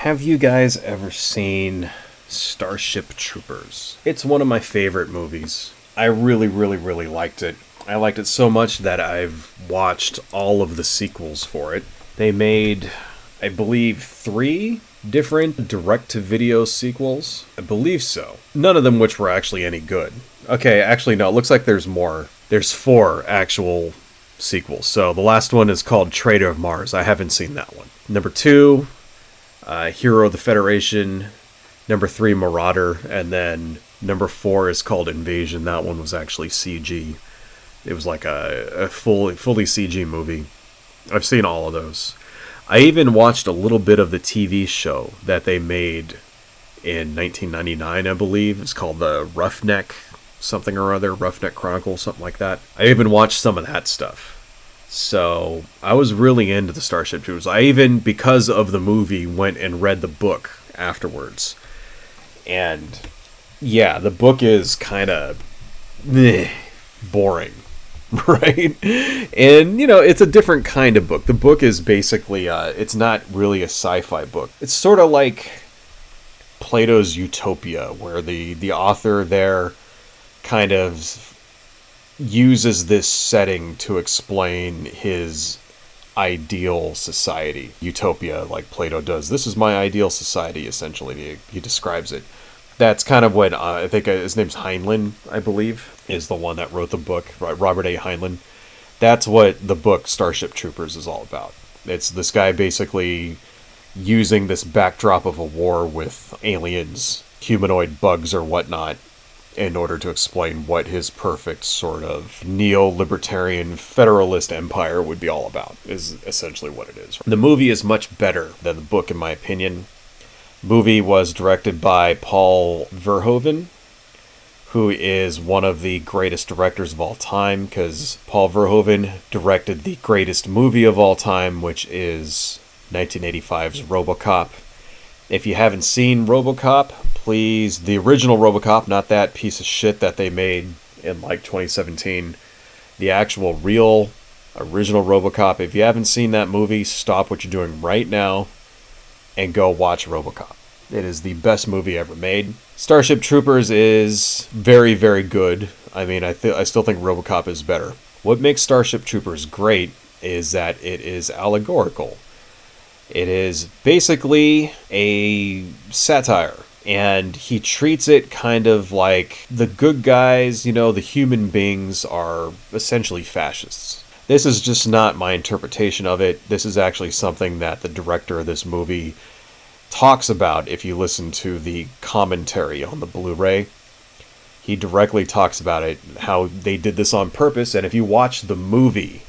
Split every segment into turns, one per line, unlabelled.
Have you guys ever seen Starship Troopers? It's one of my favorite movies. I really liked it. I liked it so much that I've watched all of the sequels for it. They made, I believe, 3 different direct-to-video sequels. I believe so. None of them which were actually any good. Okay, actually no, it looks like there's more. There's 4 actual sequels. So the last one is called Traitor of Mars. I haven't seen that one. Number 2, Hero of the Federation. Number 3, Marauder. And then number 4 is called Invasion. That one was actually CG. It was like a fully CG movie. I've seen all of those. I even watched a little bit of the TV show that they made in 1999, I believe. It's called the Roughneck something or other, Roughneck Chronicles, something like that. I even watched some of that stuff. So I was really into the Starship Troopers. I even, because of the movie, went and read the book afterwards. And yeah, the book is kind of boring. Right? And, you know, it's a different kind of book. The book is basically, it's not really a sci-fi book. It's sort of like Plato's Utopia, where the author there kind of uses this setting to explain his ideal society. Utopia, like Plato does. This is my ideal society, essentially. He describes it. That's kind of what, I think his name's Heinlein, I believe, is the one that wrote the book, right? Robert A. Heinlein. That's what the book Starship Troopers is all about. It's this guy basically using this backdrop of a war with aliens, humanoid bugs or whatnot, in order to explain what his perfect sort of neo-libertarian federalist empire would be all about, is essentially what it is. The movie is much better than the book, in my opinion. Movie was directed by Paul Verhoeven, who is one of the greatest directors of all time, because Paul Verhoeven directed the greatest movie of all time, which is 1985's RoboCop. If you haven't seen RoboCop, please, the original RoboCop, not that piece of shit that they made in like 2017, the actual real original RoboCop. If you haven't seen that movie, stop what you're doing right now and go watch RoboCop. It is the best movie ever made. Starship Troopers is very good. I mean, I still think RoboCop is better. What makes Starship Troopers great is that it is allegorical. It is basically a satire, and he treats it kind of like the good guys, you know, the human beings are essentially fascists. This is just not my interpretation of it. This is actually something that the director of this movie talks about. If you listen to the commentary on the Blu-ray, he directly talks about it, how they did this on purpose. And if you watch the movie,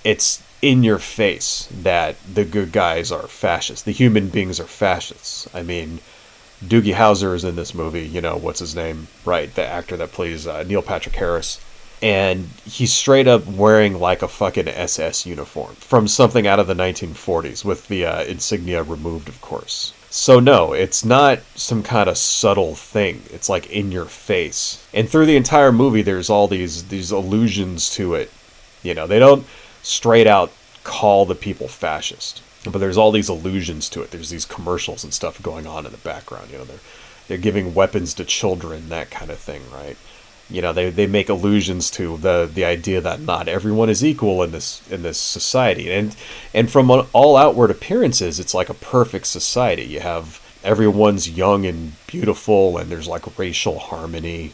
it's in your face that the good guys are fascists. The human beings are fascists. I mean, Doogie Howser is in this movie, you know, what's his name? Right, the actor that plays Neil Patrick Harris. And he's straight up wearing like a fucking SS uniform from something out of the 1940s with the insignia removed, of course. So no, it's not some kind of subtle thing. It's like in your face. And through the entire movie, there's all these allusions to it. You know, they don't straight out call the people fascist, but there's all these allusions to it. There's these commercials and stuff going on in the background. You know, they're giving weapons to children, that kind of thing, right? You know, they make allusions to the idea that not everyone is equal in this society, and from all outward appearances, it's like a perfect society. You have everyone's young and beautiful, and there's like racial harmony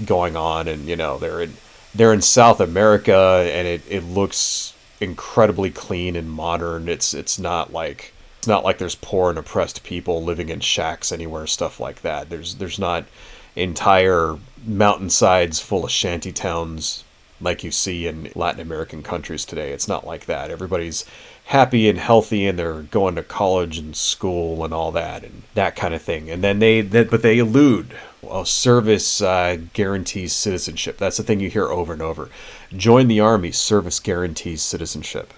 going on, and you know they're in South America, and it looks incredibly clean and modern. It's not like there's poor and oppressed people living in shacks anywhere, stuff like that. There's not entire mountainsides full of shanty towns like you see in Latin American countries today. It's not like that. Everybody's happy and healthy, and they're going to college and school and all that and that kind of thing. And then but they allude, well, service guarantees citizenship. That's the thing you hear over and over. Join the army, service guarantees citizenship.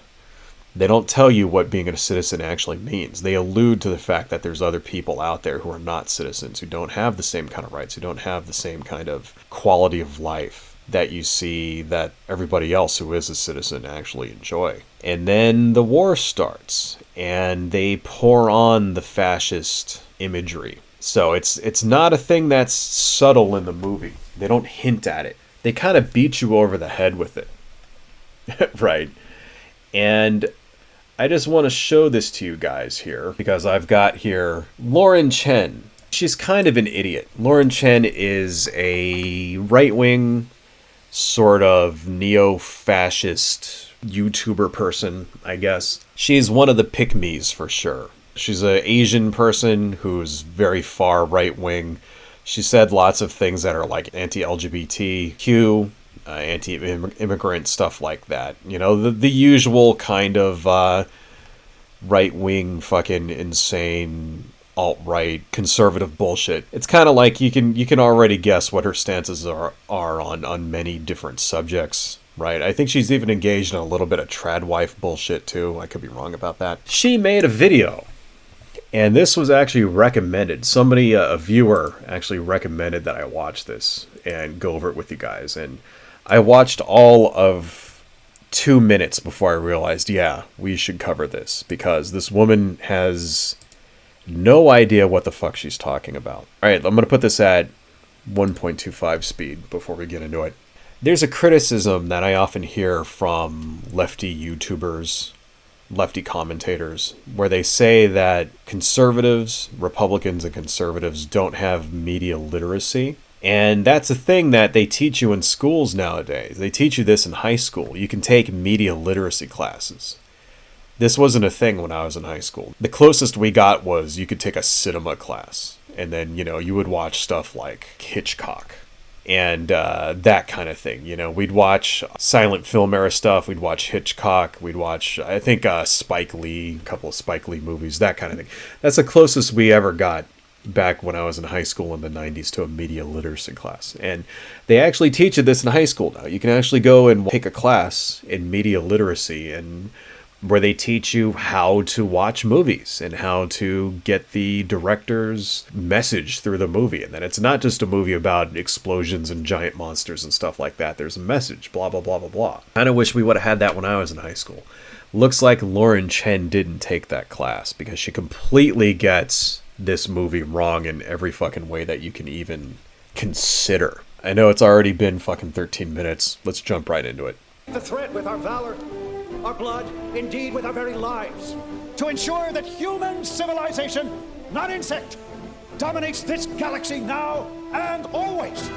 They don't tell you what being a citizen actually means. They allude to the fact that there's other people out there who are not citizens, who don't have the same kind of rights, who don't have the same kind of quality of life. that you see that everybody else who is a citizen actually enjoy. And then the war starts, and they pour on the fascist imagery. So it's not a thing that's subtle in the movie. They don't hint at it. They kind of beat you over the head with it. Right? And I just want to show this to you guys here, because I've got here Lauren Chen. She's kind of an idiot. Lauren Chen is a right-wing, sort of neo-fascist YouTuber person, I guess. She's one of the pick-me's for sure. She's an Asian person who's very far right-wing. She said lots of things that are like anti-LGBTQ, anti-immigrant, stuff like that. You know, the usual kind of right-wing fucking insane alt-right conservative bullshit. It's kind of like you can already guess what her stances are on many different subjects, right? I think she's even engaged in a little bit of trad wife bullshit too. I could be wrong about that. She made a video, and this was actually recommended. Somebody, a viewer, actually recommended that I watch this and go over it with you guys. And I watched all of 2 minutes before I realized, yeah, we should cover this, because this woman has no idea what the fuck she's talking about. All right, I'm going to put this at 1.25 speed before we get into it. There's a criticism that I often hear from lefty YouTubers, lefty commentators, where they say that conservatives, Republicans and conservatives, don't have media literacy. And that's a thing that they teach you in schools nowadays. They teach you this in high school. You can take media literacy classes. This wasn't a thing when I was in high school. The closest we got was you could take a cinema class, and then, you know, you would watch stuff like Hitchcock and that kind of thing. You know, we'd watch silent film era stuff. We'd watch Hitchcock. We'd watch, I think, Spike Lee, a couple of Spike Lee movies, that kind of thing. That's the closest we ever got back when I was in high school in the 90s to a media literacy class. And they actually teach you this in high school now. You can actually go and take a class in media literacy, and where they teach you how to watch movies and how to get the director's message through the movie. And then it's not just a movie about explosions and giant monsters and stuff like that. There's a message, blah, blah, blah, blah, blah. I kind of wish we would have had that when I was in high school. Looks like Lauren Chen didn't take that class, because she completely gets this movie wrong in every fucking way that you can even consider. I know it's already been fucking 13 minutes. Let's jump right into it.
The threat with our valor, our blood, indeed with our very lives, to ensure that human civilization, not insect, dominates this galaxy now and always.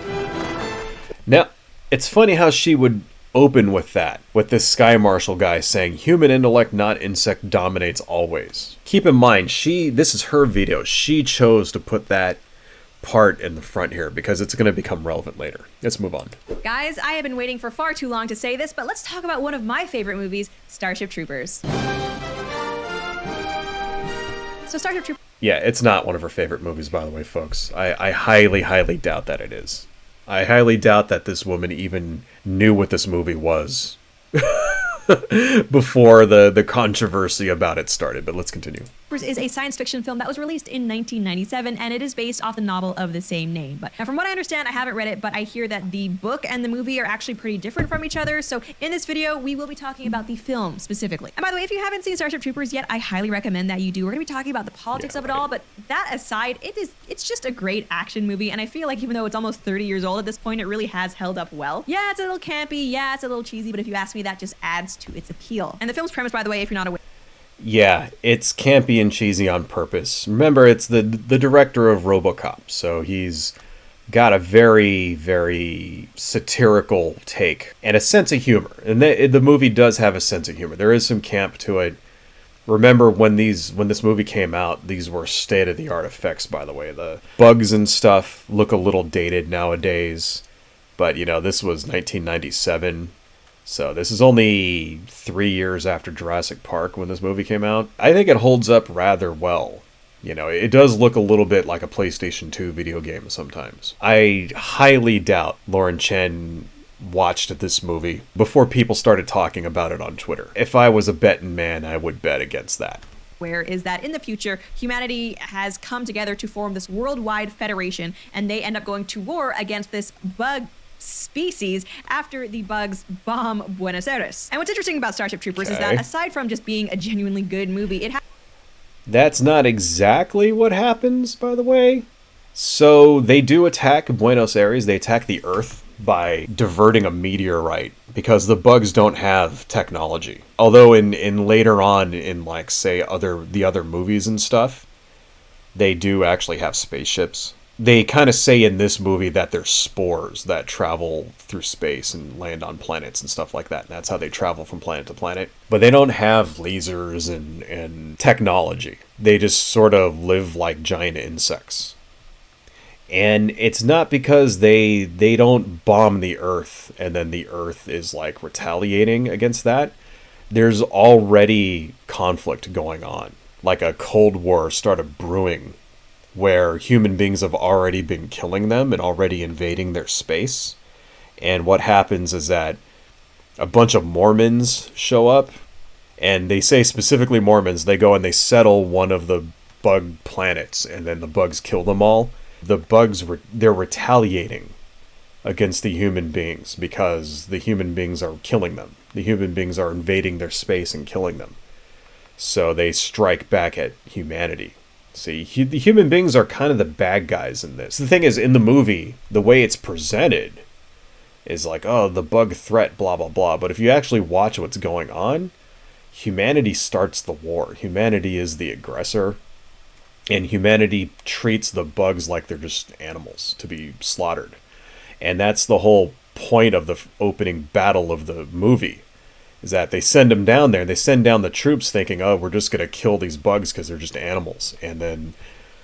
Now, it's funny how she would open with that, with this Sky Marshal guy saying human intellect, not insect, dominates always. Keep in mind, this is her video. She chose to put that part in the front here because it's going to become relevant later. Let's move on.
Guys, I have been waiting for far too long to say this, but let's talk about one of my favorite movies, Starship Troopers. So Starship Troopers...
Yeah, it's not one of her favorite movies, by the way, folks. I highly, highly doubt that it is. I highly doubt that this woman even knew what this movie was before the controversy about it started, but let's continue.
Is a science fiction film that was released in 1997, and it is based off the novel of the same name. But now, from what I understand, I haven't read it, but I hear that the book and the movie are actually pretty different from each other. So in this video, we will be talking about the film specifically. And by the way, if you haven't seen Starship Troopers yet, I highly recommend that you do. We're going to be talking about the politics of it all, but that aside, it's just a great action movie, and I feel like even though it's almost 30 years old at this point, it really has held up well. Yeah, it's a little campy, yeah, it's a little cheesy, but if you ask me, that just adds to its appeal. And the film's premise, by the way, if you're not aware...
Yeah, it's campy and cheesy on purpose. Remember, it's the director of RoboCop, so he's got a very, very satirical take and a sense of humor. And the movie does have a sense of humor. There is some camp to it. Remember when this movie came out, these were state-of-the-art effects, by the way. The bugs and stuff look a little dated nowadays, but, you know, this was 1997. So this is only 3 years after Jurassic Park when this movie came out. I think it holds up rather well. You know, it does look a little bit like a PlayStation 2 video game sometimes. I highly doubt Lauren Chen watched this movie before people started talking about it on Twitter. If I was a betting man, I would bet against that.
Where is that in the future, humanity has come together to form this worldwide federation, and they end up going to war against this bug species after the bugs bomb Buenos Aires. And what's interesting about Starship Troopers is that aside from just being a genuinely good movie,
That's not exactly what happens, by the way. So they do attack Buenos Aires. They attack the Earth by diverting a meteorite because the bugs don't have technology. Although in later on in, like, say the other movies and stuff, they do actually have spaceships. They kind of say in this movie that they're spores that travel through space and land on planets and stuff like that. And that's how they travel from planet to planet. But they don't have lasers and technology. They just sort of live like giant insects. And it's not because they don't bomb the Earth and then the Earth is like retaliating against that. There's already conflict going on. Like a Cold War started brewing where human beings have already been killing them and already invading their space. And what happens is that a bunch of Mormons show up, and they say specifically Mormons. They go and they settle one of the bug planets, and then the bugs kill them all. The bugs, they're retaliating against the human beings because the human beings are killing them. The human beings are invading their space and killing them. So they strike back at humanity. See, the human beings are kind of the bad guys in this. The thing is, in the movie, the way it's presented is like, oh, the bug threat, blah, blah, blah. But if you actually watch what's going on, humanity starts the war. Humanity is the aggressor. And humanity treats the bugs like they're just animals to be slaughtered. And that's the whole point of the opening battle of the movie. Is that they send them down there, and they send down the troops thinking, oh, we're just going to kill these bugs because they're just animals. And then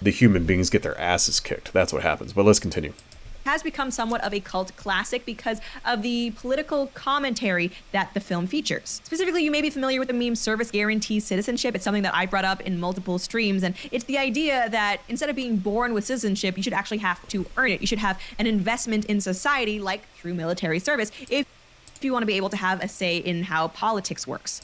the human beings get their asses kicked. That's what happens. But let's continue.
has become somewhat of a cult classic because of the political commentary that the film features. Specifically, you may be familiar with the meme "service guarantees citizenship." It's something that I brought up in multiple streams, and it's the idea that instead of being born with citizenship, you should actually have to earn it. You should have an investment in society, like through military service, if you want to be able to have a say in how politics works.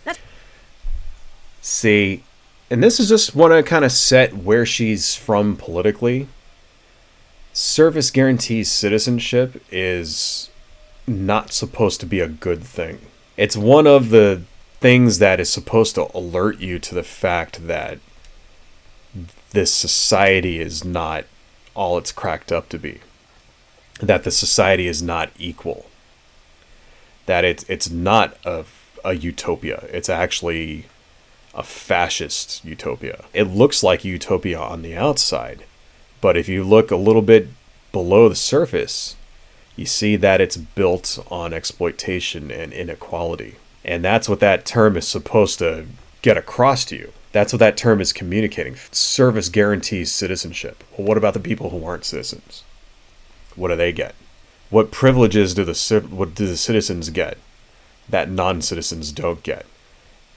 See, and this is just want to kind of set where she's from politically. Service guarantees citizenship is not supposed to be a good thing. It's one of the things that is supposed to alert you to the fact that this society is not all it's cracked up to be. That the society is not equal. That it's not a utopia. It's actually a fascist utopia. It looks like utopia on the outside, but if you look a little bit below the surface, you see that it's built on exploitation and inequality. And that's what that term is supposed to get across to you. That's what that term is communicating. Service guarantees citizenship. Well, what about the people who aren't citizens? What do they get? What privileges do the citizens get that non-citizens don't get?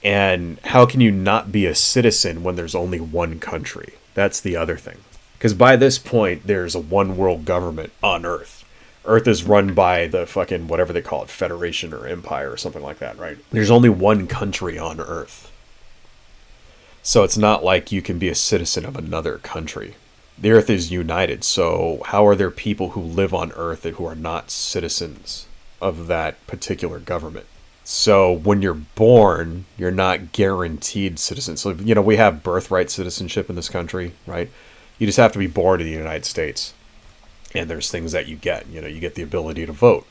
And how can you not be a citizen when there's only one country? That's the other thing. Because by this point, there's a one world government on Earth. Earth is run by the fucking, whatever they call it, Federation or Empire or something like that, right? There's only one country on Earth. So it's not like you can be a citizen of another country. The Earth is united, so how are there people who live on Earth who are not citizens of that particular government? So when you're born, you're not guaranteed citizens. So, we have birthright citizenship in this country, right? You just have to be born in the United States. And there's things that you get. You get the ability to vote.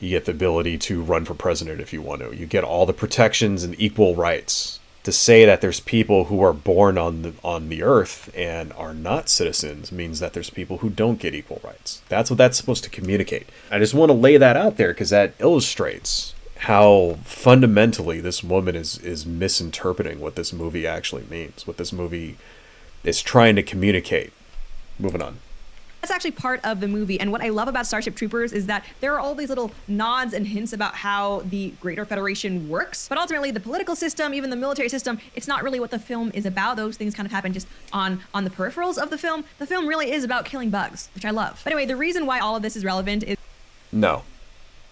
You get the ability to run for president if you want to. You get all the protections and equal rights. To say that there's people who are born on the Earth and are not citizens means that there's people who don't get equal rights. That's what that's supposed to communicate. I just want to lay that out there because that illustrates how fundamentally this woman is misinterpreting what this movie actually means, what this movie is trying to communicate. Moving on.
That's actually part of the movie, and what I love about Starship Troopers is that there are all these little nods and hints about how the Greater Federation works, but ultimately the political system, even the military system, it's not really what the film is about. Those things kind of happen just on the peripherals of the film. The film really is about killing bugs, which I love. But anyway, the reason why all of this is relevant is...
No.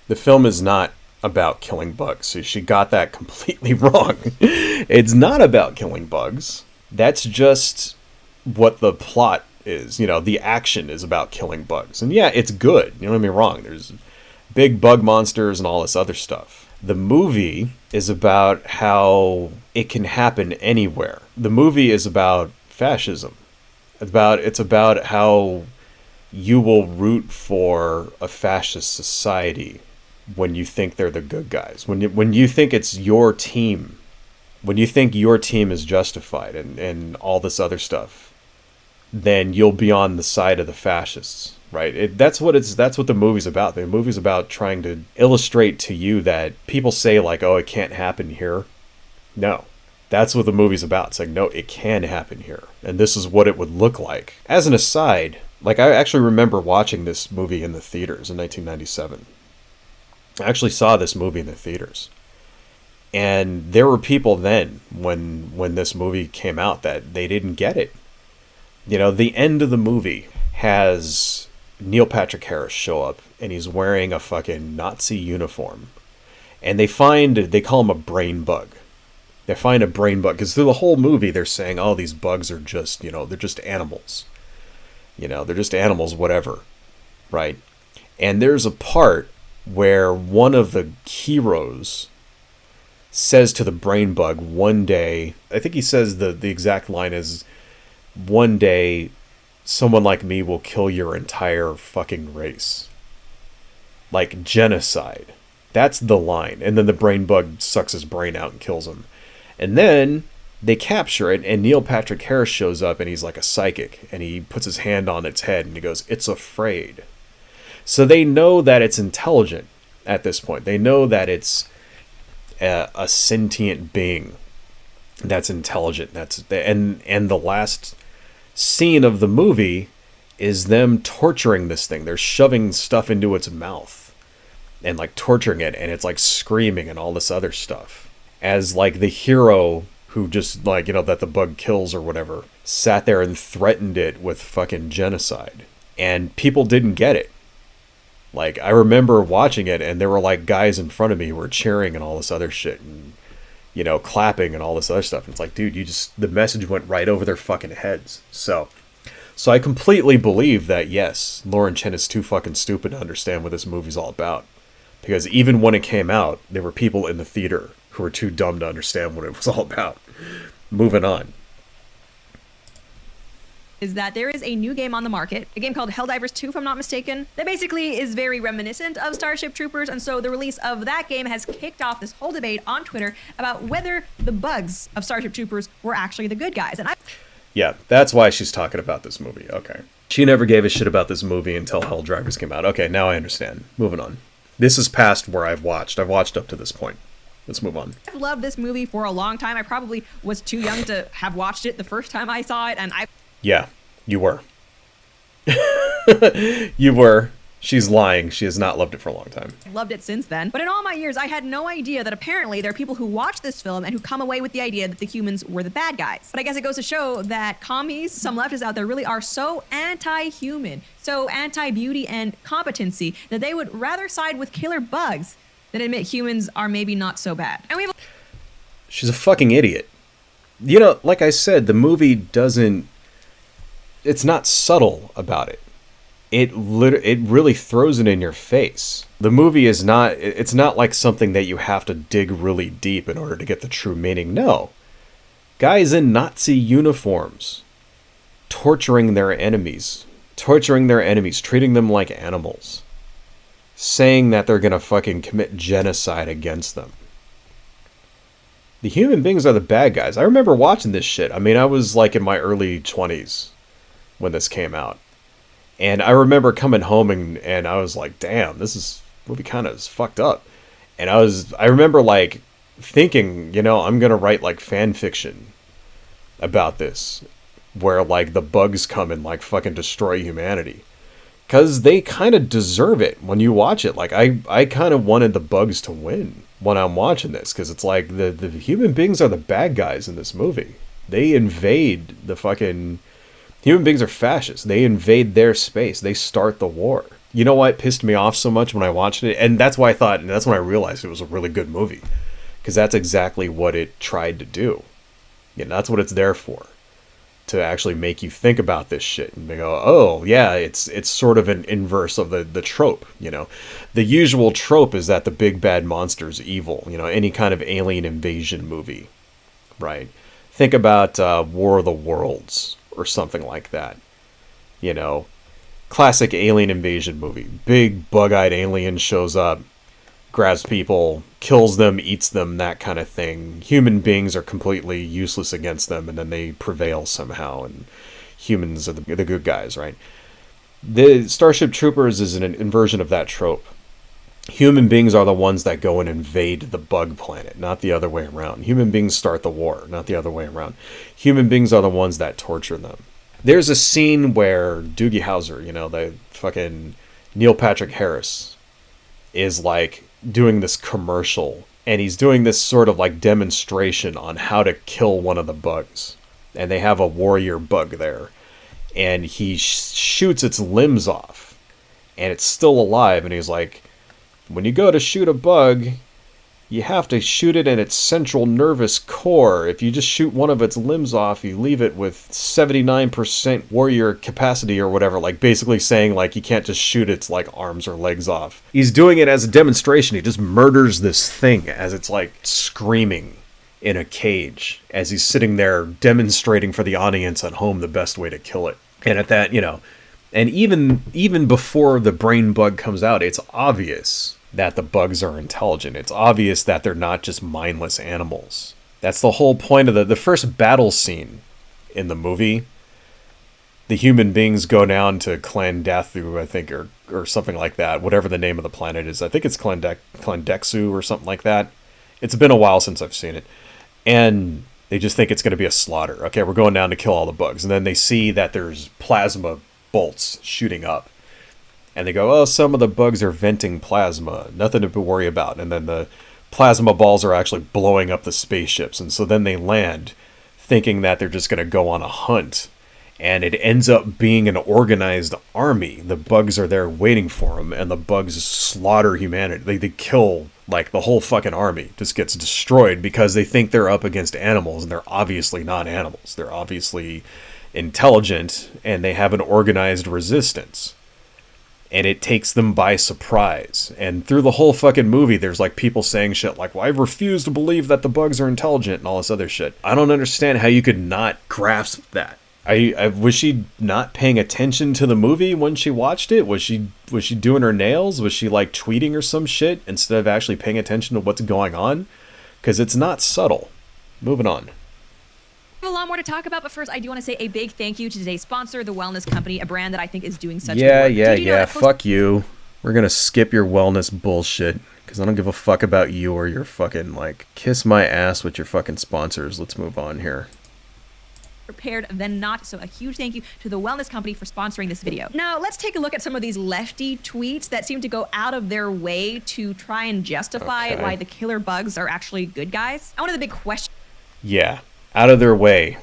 The film is not about killing bugs. So she got that completely wrong. It's not about killing bugs. That's just what the plot is. The action is about killing bugs. And yeah, it's good. Don't get me wrong. There's big bug monsters and all this other stuff. The movie is about how it can happen anywhere. The movie is about fascism. It's about how you will root for a fascist society when you think they're the good guys. When you think it's your team. When you think your team is justified and all this other stuff, then you'll be on the side of the fascists, right? That's what the movie's about. The movie's about trying to illustrate to you that people say like, oh, it can't happen here. No, that's what the movie's about. It's like, no, it can happen here. And this is what it would look like. As an aside, like I actually remember watching this movie in the theaters in 1997. I actually saw this movie in the theaters. And there were people then, when this movie came out, that they didn't get it. You know, the end of the movie has Neil Patrick Harris show up, and he's wearing a fucking Nazi uniform. And they call him a brain bug. They find a brain bug, because through the whole movie they're saying, oh, these bugs are just, they're just animals. They're just animals, whatever. Right? And there's a part where one of the heroes says to the brain bug one day, I think he says the exact line is, one day someone like me will kill your entire fucking race. Like genocide. That's the line. And then the brain bug sucks his brain out and kills him. And then they capture it, and Neil Patrick Harris shows up, and he's like a psychic, and he puts his hand on its head and he goes, it's afraid. So they know that it's intelligent at this point. They know that it's a sentient being that's intelligent. And the last scene of the movie is them torturing this thing. They're shoving stuff into its mouth and like torturing it, and it's like screaming and all this other stuff. As like the hero who just like, that the bug kills or whatever, sat there and threatened it with fucking genocide. And people didn't get it. Like, I remember watching it, and there were, like, guys in front of me who were cheering and all this other shit, and, clapping and all this other stuff. And it's like, dude, the message went right over their fucking heads. So I completely believe that, yes, Lauren Chen is too fucking stupid to understand what this movie's all about. Because even when it came out, there were people in the theater who were too dumb to understand what it was all about. Moving on.
Is that there is a new game on the market, a game called Helldivers 2, if I'm not mistaken, that basically is very reminiscent of Starship Troopers. And so the release of that game has kicked off this whole debate on Twitter about whether the bugs of Starship Troopers were actually the good guys.
Yeah, that's why she's talking about this movie. Okay. She never gave a shit about this movie until Helldivers came out. Okay, now I understand. Moving on. This is past where I've watched. I've watched up to this point. Let's move on.
I've loved this movie for a long time. I probably was too young to have watched it the first time I saw it, and
Yeah, you were. You were. She's lying. She has not loved it for a long time.
Loved it since then. But in all my years, I had no idea that apparently there are people who watch this film and who come away with the idea that the humans were the bad guys. But I guess it goes to show that commies, some leftists out there, really are so anti-human, so anti-beauty and competency, that they would rather side with killer bugs than admit humans are maybe not so bad. And we have
She's a fucking idiot. Like I said, the movie doesn't... It's not subtle about it. It really throws it in your face. The movie is not... It's not like something that you have to dig really deep in order to get the true meaning. No. Guys in Nazi uniforms torturing their enemies, treating them like animals, saying that they're gonna fucking commit genocide against them. The human beings are the bad guys. I remember watching this shit. I mean, I was like in my early 20s when this came out. And I remember coming home and I was like, damn, this movie kind of is fucked up. And I remember like thinking, I'm going to write like fan fiction about this, where like the bugs come and like fucking destroy humanity. Because they kind of deserve it when you watch it. Like I kind of wanted the bugs to win when I'm watching this, because it's like the human beings are the bad guys in this movie. They invade the fucking... Human beings are fascists. They invade their space. They start the war. You know what pissed me off so much when I watched it? And that's why that's when I realized it was a really good movie. Because that's exactly what it tried to do. That's what it's there for. to actually make you think about this shit. And they go, oh, yeah, it's sort of an inverse of the trope, you know. The usual trope is that the big bad monster's evil, you know, any kind of alien invasion movie, right? Think about War of the Worlds or something like that, you know. Classic alien invasion movie. Big bug-eyed alien shows up, grabs people, kills them, eats them, that kind of thing. Human beings are completely useless against them, and then they prevail somehow, and humans are the good guys, right? The Starship Troopers is an inversion of that trope. Human beings are the ones that go and invade the bug planet, not the other way around. Human beings start the war, not the other way around. Human beings are the ones that torture them. There's a scene where Doogie Howser, you know, the fucking Neil Patrick Harris, is like doing this commercial, and he's doing this sort of like demonstration on how to kill one of the bugs. And they have a warrior bug there, and he shoots its limbs off, and it's still alive. And he's like, when you go to shoot a bug, you have to shoot it in its central nervous core. If you just shoot one of its limbs off, you leave it with 79% warrior capacity or whatever, like basically saying like you can't just shoot its like arms or legs off. He's doing it as a demonstration. He just murders this thing as it's like screaming in a cage, as he's sitting there demonstrating for the audience at home the best way to kill it. And at that, you know, and even before the brain bug comes out, it's obvious that the bugs are intelligent. It's obvious that they're not just mindless animals. That's the whole point of the first battle scene in the movie. The human beings go down to Clandathu, I think, or something like that, whatever the name of the planet is. I think it's Clandexu or something like that. It's been a while since I've seen it. And they just think it's going to be a slaughter. Okay, we're going down to kill all the bugs. And then they see that there's plasma bolts shooting up. And they go, oh, some of the bugs are venting plasma. Nothing to worry about. And then the plasma balls are actually blowing up the spaceships. And so then they land thinking that they're just going to go on a hunt. And it ends up being an organized army. The bugs are there waiting for them. And the bugs slaughter humanity. They kill, like, the whole fucking army. Just gets destroyed because they think they're up against animals. And they're obviously not animals. They're obviously intelligent. And they have an organized resistance. And it takes them by surprise. And through the whole fucking movie, there's like people saying shit like, well, I refuse to believe that the bugs are intelligent and all this other shit. I don't understand how you could not grasp that. Was she not paying attention to the movie when she watched it? Was she doing her nails? Was she like tweeting or some shit instead of actually paying attention to what's going on? Because it's not subtle. Moving on.
A lot more to talk about, but first I do want to say a big thank you to today's sponsor, The Wellness Company, a brand that I think is doing such good work.
Yeah, fuck you. We're gonna skip your wellness bullshit, because I don't give a fuck about you or your fucking, like, kiss my ass with your fucking sponsors. Let's move on here.
Prepared than not, so a huge thank you to The Wellness Company for sponsoring this video. Now let's take a look at some of these lefty tweets that seem to go out of their way to try and justify why the killer bugs are actually good guys. One of the big questions.
Yeah. Out of their way.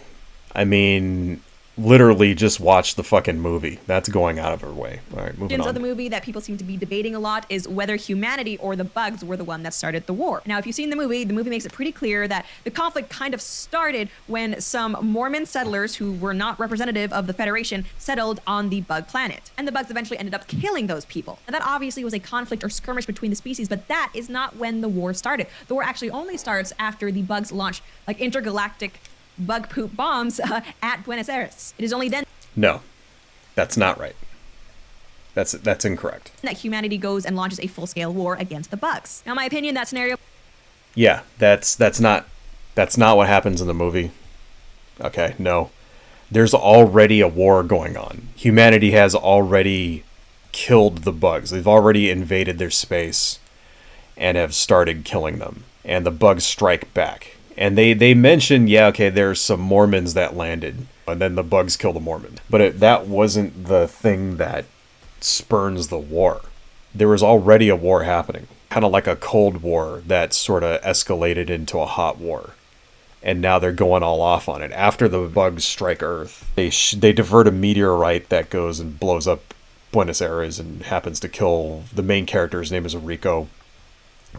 I mean, literally just watch the fucking movie. That's going out of their way. All right, moving on.
Of the movie that people seem to be debating a lot is whether humanity or the bugs were the one that started the war. Now, if you've seen the movie makes it pretty clear that the conflict kind of started when some Mormon settlers who were not representative of the Federation settled on the bug planet. And the bugs eventually ended up killing those people. And that obviously was a conflict or skirmish between the species, but that is not when the war started. The war actually only starts after the bugs launched like intergalactic bug poop bombs at Buenos Aires. It is only then. No,
that's not right. That's incorrect.
That humanity goes and launches a full-scale war against the bugs. Now, in my opinion, that scenario.
Yeah, that's not what happens in the movie. Okay, no. There's already a war going on. Humanity has already killed the bugs. They've already invaded their space and have started killing them. And the bugs strike back. And they mentioned, there's some Mormons that landed, and then the bugs kill the Mormon. But that wasn't the thing that spurns the war. There was already a war happening, kind of like a Cold War that sort of escalated into a hot war. And now they're going all off on it. After the bugs strike Earth, they divert a meteorite that goes and blows up Buenos Aires and happens to kill the main character. His name is Rico.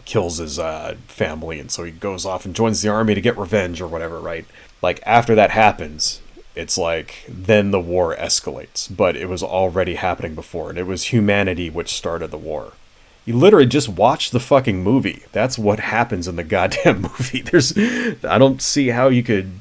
Kills his family, and so he goes off and joins the army to get revenge or whatever, right? Like, after that happens, it's like, then the war escalates. But it was already happening before, and it was humanity which started the war. You literally just watch the fucking movie. That's what happens in the goddamn movie. I don't see how you could...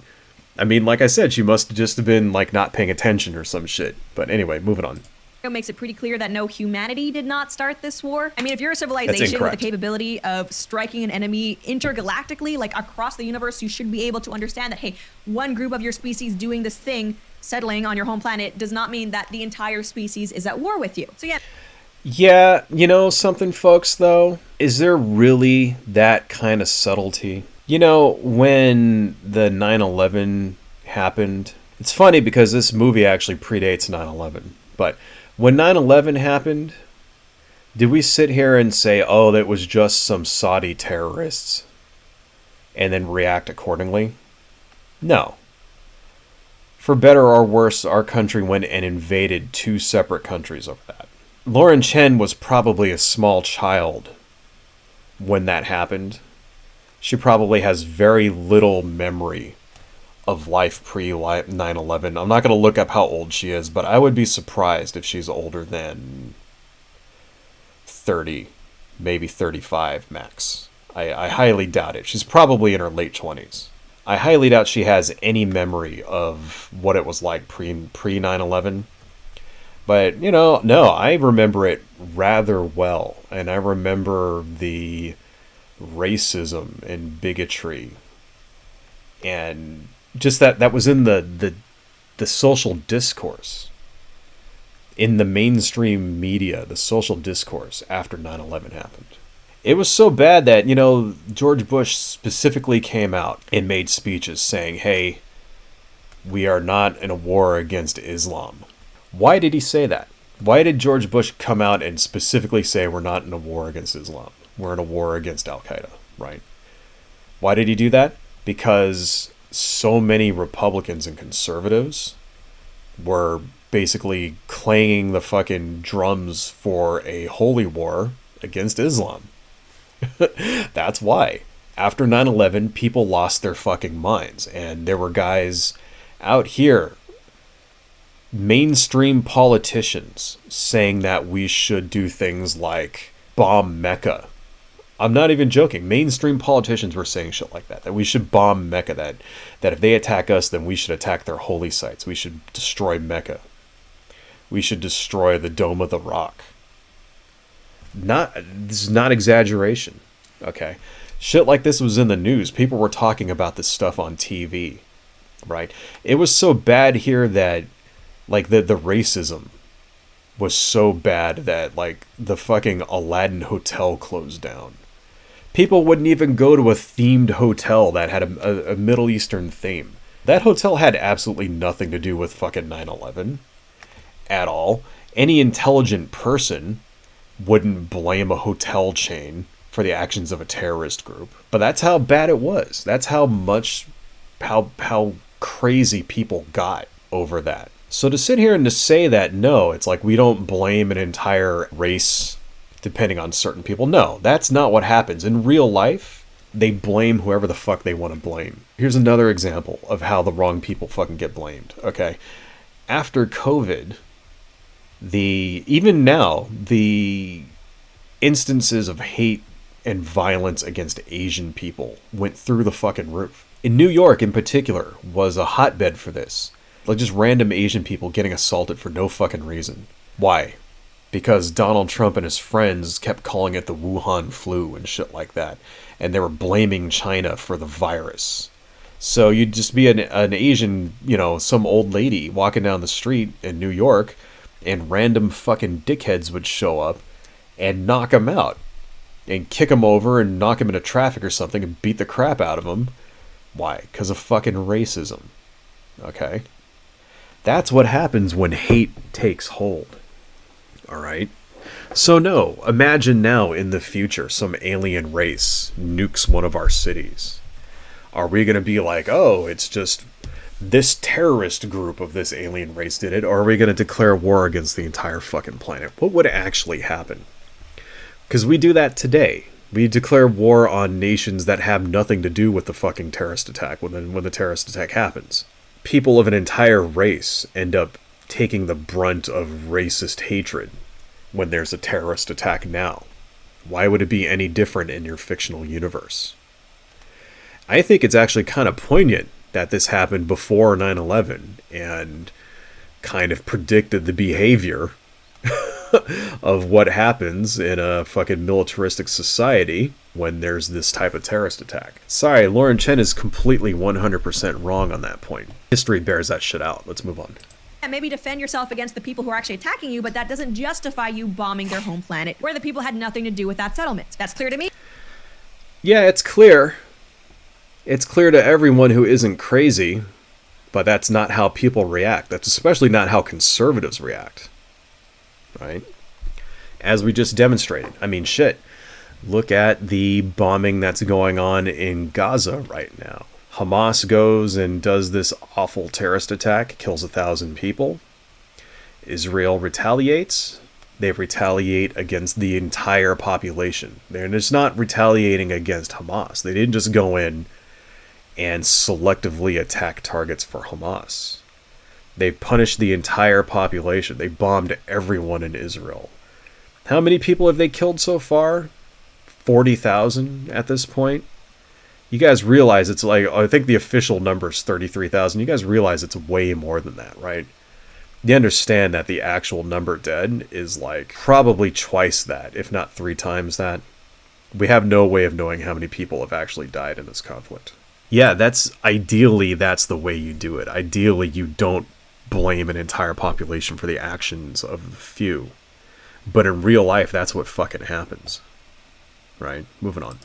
I mean, like I said, she must have just been, like, not paying attention or some shit. But anyway, moving on.
It makes it pretty clear that no, humanity did not start this war. I mean, if you're a civilization with the capability of striking an enemy intergalactically, like across the universe, you should be able to understand that, hey, one group of your species doing this thing, settling on your home planet, does not mean that the entire species is at war with you. So yeah.
Yeah, you know something, folks, though? Is there really that kind of subtlety? You know, when the 9/11 happened, it's funny because this movie actually predates 9/11, but when 9/11 happened, did we sit here and say, oh, that was just some Saudi terrorists, and then react accordingly? No. For better or worse, our country went and invaded 2 separate countries over that. Lauren Chen was probably a small child when that happened. She probably has very little memory of life pre-9/11. I'm not going to look up how old she is, but I would be surprised if she's older than 30, maybe 35 max. I highly doubt it. She's probably in her late 20s. I highly doubt she has any memory of what it was like pre-9/11. But, you know, no, I remember it rather well. And I remember the racism and bigotry. And just that was in the social discourse. In the mainstream media, the social discourse after 9/11 happened. It was so bad that, you know, George Bush specifically came out and made speeches saying, hey, we are not in a war against Islam. Why did he say that? Why did George Bush come out and specifically say we're not in a war against Islam? We're in a war against Al-Qaeda, right? Why did he do that? Because so many Republicans and conservatives were basically clanging the fucking drums for a holy war against Islam. That's why. After 9/11, people lost their fucking minds. And there were guys out here, mainstream politicians, saying that we should do things like bomb Mecca. I'm not even joking. Mainstream politicians were saying shit like that we should bomb Mecca, that if they attack us, then we should attack their holy sites. We should destroy Mecca. We should destroy the Dome of the Rock. This is not exaggeration, okay? Shit like this was in the news. People were talking about this stuff on TV, right? It was so bad here that, like, the racism was so bad that, like, the fucking Aladdin Hotel closed down. People wouldn't even go to a themed hotel that had a Middle Eastern theme. That hotel had absolutely nothing to do with fucking 9/11 at all. Any intelligent person wouldn't blame a hotel chain for the actions of a terrorist group. But that's how bad it was. That's how crazy people got over that. So to sit here and to say that, no, it's like we don't blame an entire race depending on certain people. No, that's not what happens. In real life, they blame whoever the fuck they want to blame. Here's another example of how the wrong people fucking get blamed, okay? After COVID, even now, the instances of hate and violence against Asian people went through the fucking roof. In New York, in particular, was a hotbed for this. Like, just random Asian people getting assaulted for no fucking reason. Why? Because Donald Trump and his friends kept calling it the Wuhan flu and shit like that. And they were blaming China for the virus. So you'd just be an Asian, you know, some old lady walking down the street in New York, and random fucking dickheads would show up and knock him out. And kick him over and knock him into traffic or something and beat the crap out of him. Why? Because of fucking racism. Okay? That's what happens when hate takes hold. Alright? So no, imagine now in the future some alien race nukes one of our cities. Are we going to be like, oh, it's just this terrorist group of this alien race did it? Or are we going to declare war against the entire fucking planet? What would actually happen? Because we do that today. We declare war on nations that have nothing to do with the fucking terrorist attack when the terrorist attack happens. people of an entire race end up taking the brunt of racist hatred when there's a terrorist attack now? Why would it be any different in your fictional universe? I think it's actually kind of poignant that this happened before 9/11 and kind of predicted the behavior of what happens in a fucking militaristic society when there's this type of terrorist attack. Sorry, Lauren Chen is completely 100% wrong on that point. History bears that shit out. Let's move on.
And maybe defend yourself against the people who are actually attacking you, but that doesn't justify you bombing their home planet, where the people had nothing to do with that settlement. That's clear to me?
Yeah, it's clear. It's clear to everyone who isn't crazy, but that's not how people react. That's especially not how conservatives react. Right? As we just demonstrated. I mean, shit. Look at the bombing that's going on in Gaza right now. Hamas goes and does this awful terrorist attack, kills 1,000 people. Israel retaliates. They retaliate against the entire population. They're just not retaliating against Hamas. They didn't just go in and selectively attack targets for Hamas. They punished the entire population. They bombed everyone in Israel. How many people have they killed so far? 40,000 at this point? You guys realize it's like, I think the official number is 33,000. You guys realize it's way more than that, right? You understand that the actual number dead is like probably twice that, if not 3 times that. We have no way of knowing how many people have actually died in this conflict. Yeah, that's the way you do it. Ideally, you don't blame an entire population for the actions of the few. But in real life, that's what fucking happens. Right? Moving on.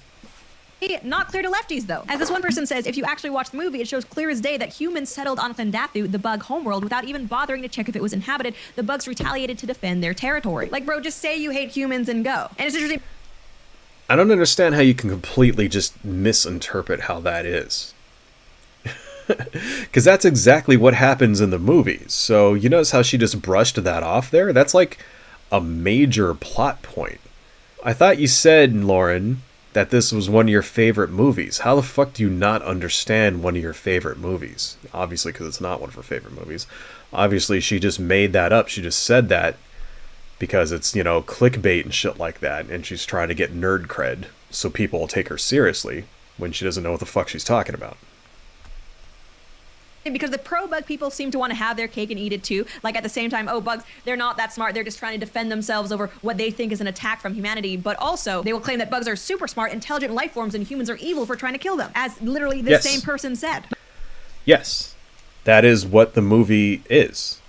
Not clear to lefties, though. As this one person says, if you actually watch the movie, it shows clear as day that humans settled on Thandathu, the bug homeworld, without even bothering to check if it was inhabited. The bugs retaliated to defend their territory. Like, bro, just say you hate humans and go. And it's interesting.
I don't understand how you can completely just misinterpret how that is. Because that's exactly what happens in the movies. So you notice how she just brushed that off there? That's like a major plot point. I thought you said, Lauren, that this was one of your favorite movies. How the fuck do you not understand one of your favorite movies? Obviously, because it's not one of her favorite movies. Obviously, she just made that up. She just said that because it's, you know, clickbait and shit like that. And she's trying to get nerd cred so people will take her seriously when she doesn't know what the fuck she's talking about.
Because the pro-bug people seem to want to have their cake and eat it too. Like at the same time, oh, bugs, they're not that smart. They're just trying to defend themselves over what they think is an attack from humanity. But also, they will claim that bugs are super smart, intelligent life forms and humans are evil for trying to kill them. As literally this same person said.
Yes. That is what the movie is.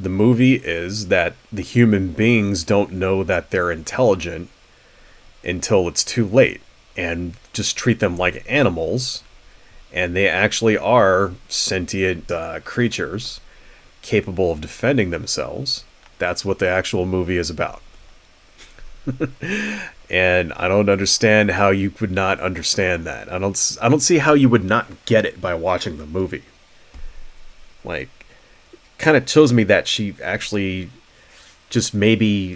The movie is that the human beings don't know that they're intelligent until it's too late. And just treat them like animals. And they actually are sentient creatures capable of defending themselves. That's what the actual movie is about. And I don't understand how you would not understand that. I don't see how you would not get it by watching the movie. Like, kind of shows me that she actually just maybe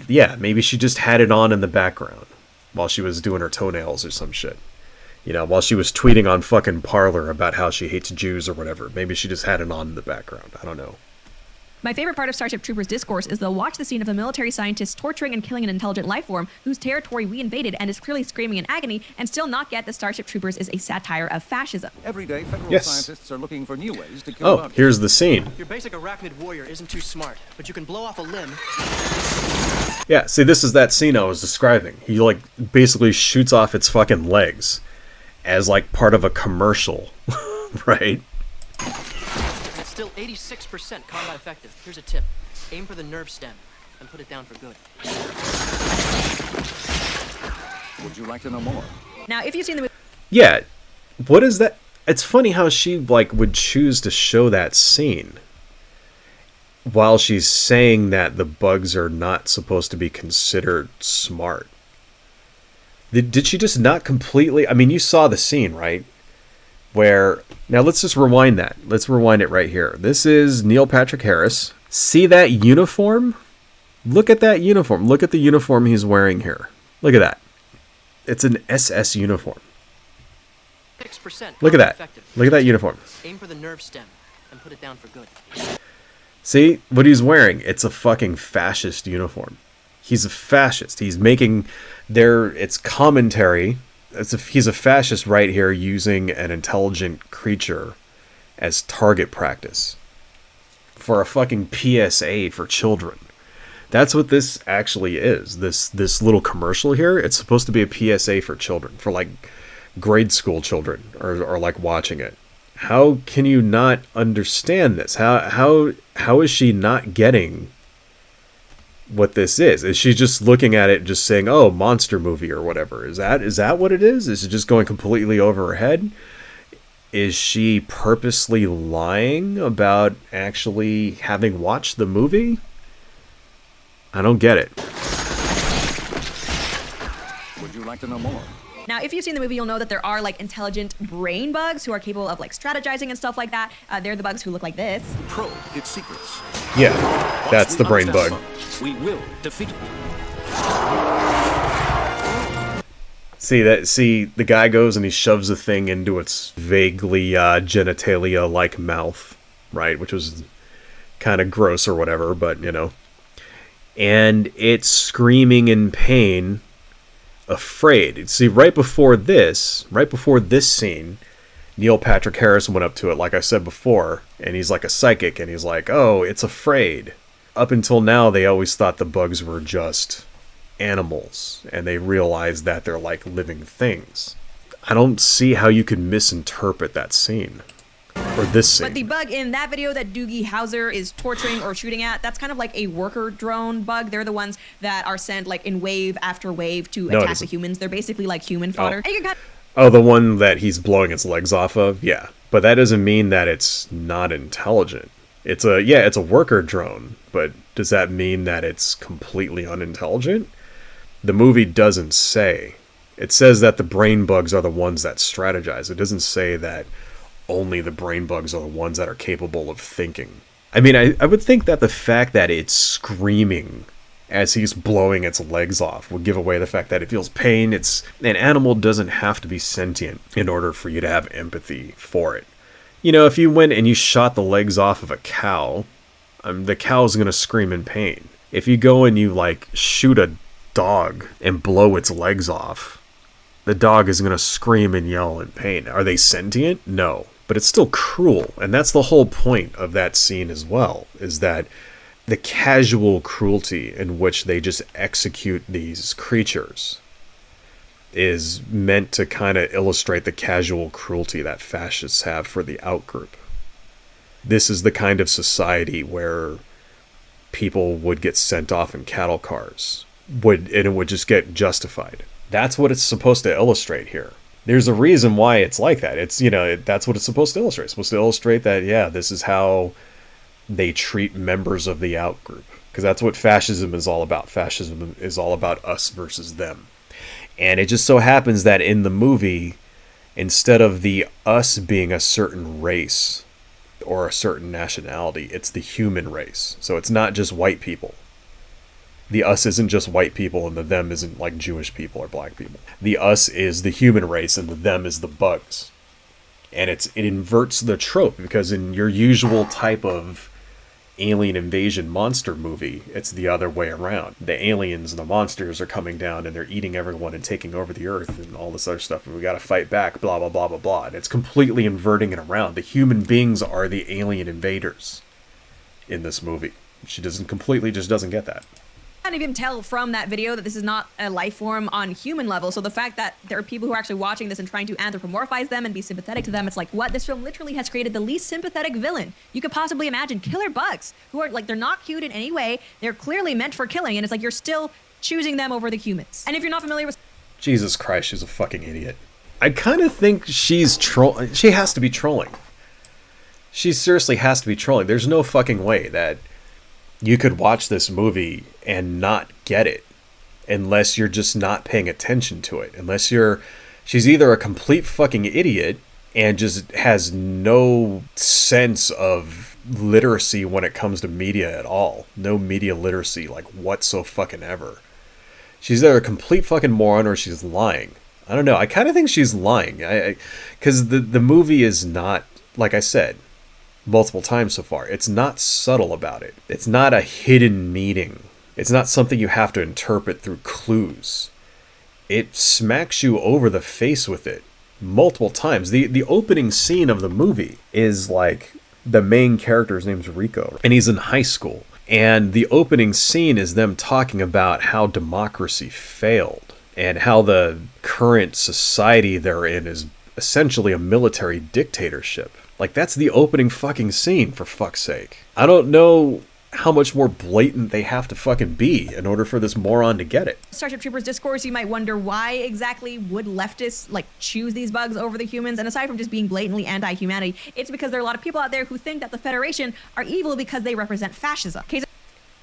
she just had it on in the background while she was doing her toenails or some shit. You know, while she was tweeting on fucking Parler about how she hates Jews or whatever. Maybe she just had it on in the background. I don't know.
My favorite part of Starship Troopers' discourse is they'll watch the scene of a military scientist torturing and killing an intelligent life form whose territory we invaded and is clearly screaming in agony and still not get that Starship Troopers is a satire of fascism.
Every day, federal scientists are looking for new ways to kill
Oh, here's the scene.
Your basic arachnid warrior isn't too smart, but you can blow off a limb.
Yeah, see, this is that scene I was describing. He, like, basically shoots off its fucking legs as, like, part of a commercial, right?
It's still 86% combat effective. Here's a tip. Aim for the nerve stem and put it down for good.
Would you like to know more?
Now, if you've seen the movie...
Yeah, what is that? It's funny how she, like, would choose to show that scene while she's saying that the bugs are not supposed to be considered smart. Did she just not completely... I mean, you saw the scene, right? Where... Now, let's just rewind that. Let's rewind it right here. This is Neil Patrick Harris. See that uniform? Look at that uniform. Look at the uniform he's wearing here. Look at that. It's an SS uniform.
6%
Look at that.
effective.
Look at that uniform.
Aim for the nerve stem and put it down for good.
See what he's wearing? It's a fucking fascist uniform. He's a fascist. He's making it's commentary. He's a fascist right here, using an intelligent creature as target practice for a fucking PSA for children. That's what this actually is. This little commercial here, it's supposed to be a PSA for children, for like grade school children or like watching it. How can you not understand this? How is she not getting what this is? Is she just looking at it just saying, "Oh, monster movie" or whatever? Is that what it is? Is it just going completely over her head? Is she purposely lying about actually having watched the movie? I don't get it.
Would you like to know more?
Now, if you've seen the movie, you'll know that there are like intelligent brain bugs who are capable of like strategizing and stuff like that. They're the bugs who look like this.
Probe its secrets.
Yeah, that's the brain bug.
We will defeat it.
See, the guy goes and he shoves a thing into its vaguely genitalia-like mouth, right? Which was kind of gross or whatever, but you know. And it's screaming in pain, afraid. See, right before this scene, Neil Patrick Harris went up to it, like I said before, and he's like a psychic, and he's like, "Oh, it's afraid." Up until now, they always thought the bugs were just animals, and they realized that they're like living things. I don't see how you could misinterpret that scene. Or this scene.
But the bug in that video that Doogie Howser is torturing or shooting at, that's kind of like a worker drone bug. They're the ones that are sent like in wave after wave to attack the humans. They're basically like human fodder. And you can
Oh, the one that he's blowing its legs off of? Yeah. But that doesn't mean that it's not intelligent. It's a worker drone, but does that mean that it's completely unintelligent? The movie doesn't say. It says that the brain bugs are the ones that strategize. It doesn't say that only the brain bugs are the ones that are capable of thinking. I mean, I would think that the fact that it's screaming as he's blowing its legs off would give away the fact that it feels pain. An animal doesn't have to be sentient in order for you to have empathy for it. You know, if you went and you shot the legs off of a cow, the cow's going to scream in pain. If you go and you, like, shoot a dog and blow its legs off, the dog is going to scream and yell in pain. Are they sentient? No. But it's still cruel. And that's the whole point of that scene as well, is that the casual cruelty in which they just execute these creatures is meant to kind of illustrate the casual cruelty that fascists have for the outgroup. This is the kind of society where people would get sent off in cattle cars, and it would just get justified. That's what it's supposed to illustrate here. There's a reason why it's like that. It's, you know, that's what it's supposed to illustrate. It's supposed to illustrate that, yeah, this is how they treat members of the outgroup. Because that's what fascism is all about. Fascism is all about us versus them. And it just so happens that in the movie, instead of the us being a certain race or a certain nationality, it's the human race. So it's not just white people. The us isn't just white people, and the them isn't like Jewish people or black people. The us is the human race, and the them is the bugs. And it inverts the trope, because in your usual type of alien invasion monster movie, it's the other way around. The aliens and the monsters are coming down, and they're eating everyone and taking over the earth and all this other stuff, and we gotta fight back, blah, blah, blah, blah, blah. And it's completely inverting it around. The human beings are the alien invaders in this movie. She just doesn't get that.
can't even tell from that video that this is not a life form on human level. So the fact that there are people who are actually watching this and trying to anthropomorphize them and be sympathetic to them, it's like, what? This film literally has created the least sympathetic villain you could possibly imagine. Killer bugs who are like, they're not cute in any way. They're clearly meant for killing. And it's like, you're still choosing them over the humans. And if you're not familiar with...
Jesus Christ, she's a fucking idiot. I kind of think she's trolling. She has to be trolling. She seriously has to be trolling. There's no fucking way that you could watch this movie and not get it unless you're just not paying attention to it. She's either a complete fucking idiot and just has no sense of literacy when it comes to media at all. No media literacy, like whatsoever. She's either a complete fucking moron or she's lying. I don't know. I kind of think she's lying. Because the movie is not, like I said, multiple times so far. It's not subtle about it. It's not a hidden meaning. It's not something you have to interpret through clues. It smacks you over the face with it multiple times. The opening scene of the movie is like, the main character's name's Rico, and he's in high school. And the opening scene is them talking about how democracy failed and how the current society they're in is essentially a military dictatorship. Like, that's the opening fucking scene, for fuck's sake. I don't know how much more blatant they have to fucking be in order for this moron to get it.
Starship Troopers discourse, you might wonder why exactly would leftists like choose these bugs over the humans. And aside from just being blatantly anti-humanity, it's because there are a lot of people out there who think that the Federation are evil because they represent fascism.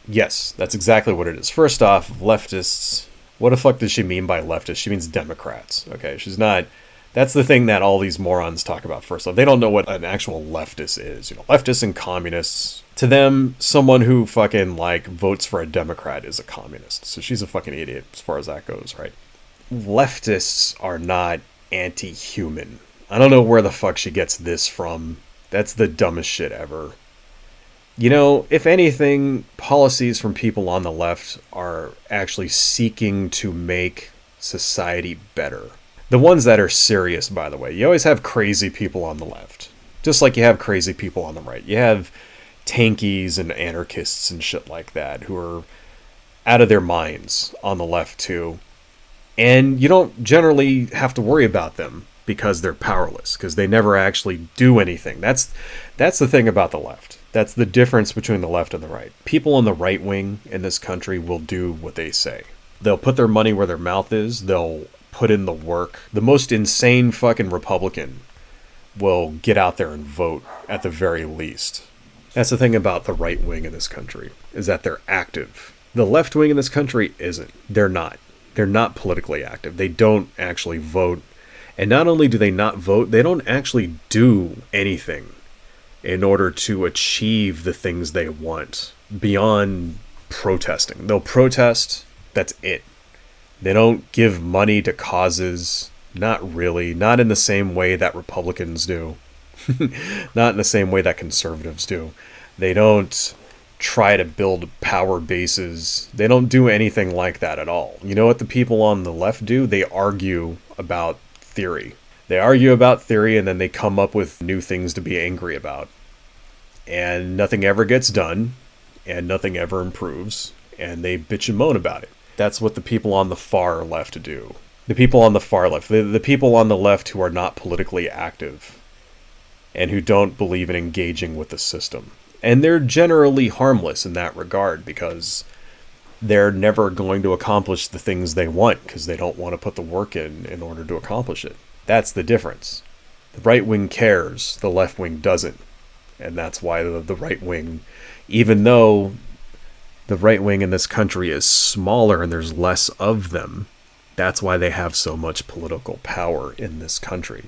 Yes, that's exactly what it is. First off, leftists, what the fuck does she mean by leftist? She means Democrats. Okay, she's not. That's the thing that all these morons talk about first off. They don't know what an actual leftist is. You know, leftists and communists. To them, someone who fucking, like, votes for a Democrat is a communist. So she's a fucking idiot as far as that goes, right? Leftists are not anti-human. I don't know where the fuck she gets this from. That's the dumbest shit ever. You know, if anything, policies from people on the left are actually seeking to make society better. The ones that are serious, by the way. You always have crazy people on the left. Just like you have crazy people on the right. You have tankies and anarchists and shit like that who are out of their minds on the left too. And you don't generally have to worry about them because they're powerless, because they never actually do anything. That's the thing about the left. That's the difference between the left and the right. People on the right wing in this country will do what they say. They'll put their money where their mouth is. They'll put in the work. The most insane fucking Republican will get out there and vote at the very least. That's the thing about the right wing in this country, is that they're active. The left wing in this country isn't. They're not. They're not politically active. They don't actually vote. And not only do they not vote, they don't actually do anything in order to achieve the things they want beyond protesting. They'll protest, that's it. They don't give money to causes, not really, not in the same way that Republicans do, not in the same way that conservatives do. They don't try to build power bases. They don't do anything like that at all. You know what the people on the left do? They argue about theory. They argue about theory and then they come up with new things to be angry about. And nothing ever gets done, and nothing ever improves, and they bitch and moan about it. That's what the people on the far left do. The people on the far left, the people on the left who are not politically active and who don't believe in engaging with the system. And they're generally harmless in that regard because they're never going to accomplish the things they want because they don't want to put the work in order to accomplish it. That's the difference. The right wing cares, the left wing doesn't. And that's why the right wing, even though the right wing in this country is smaller and there's less of them, that's why they have so much political power in this country.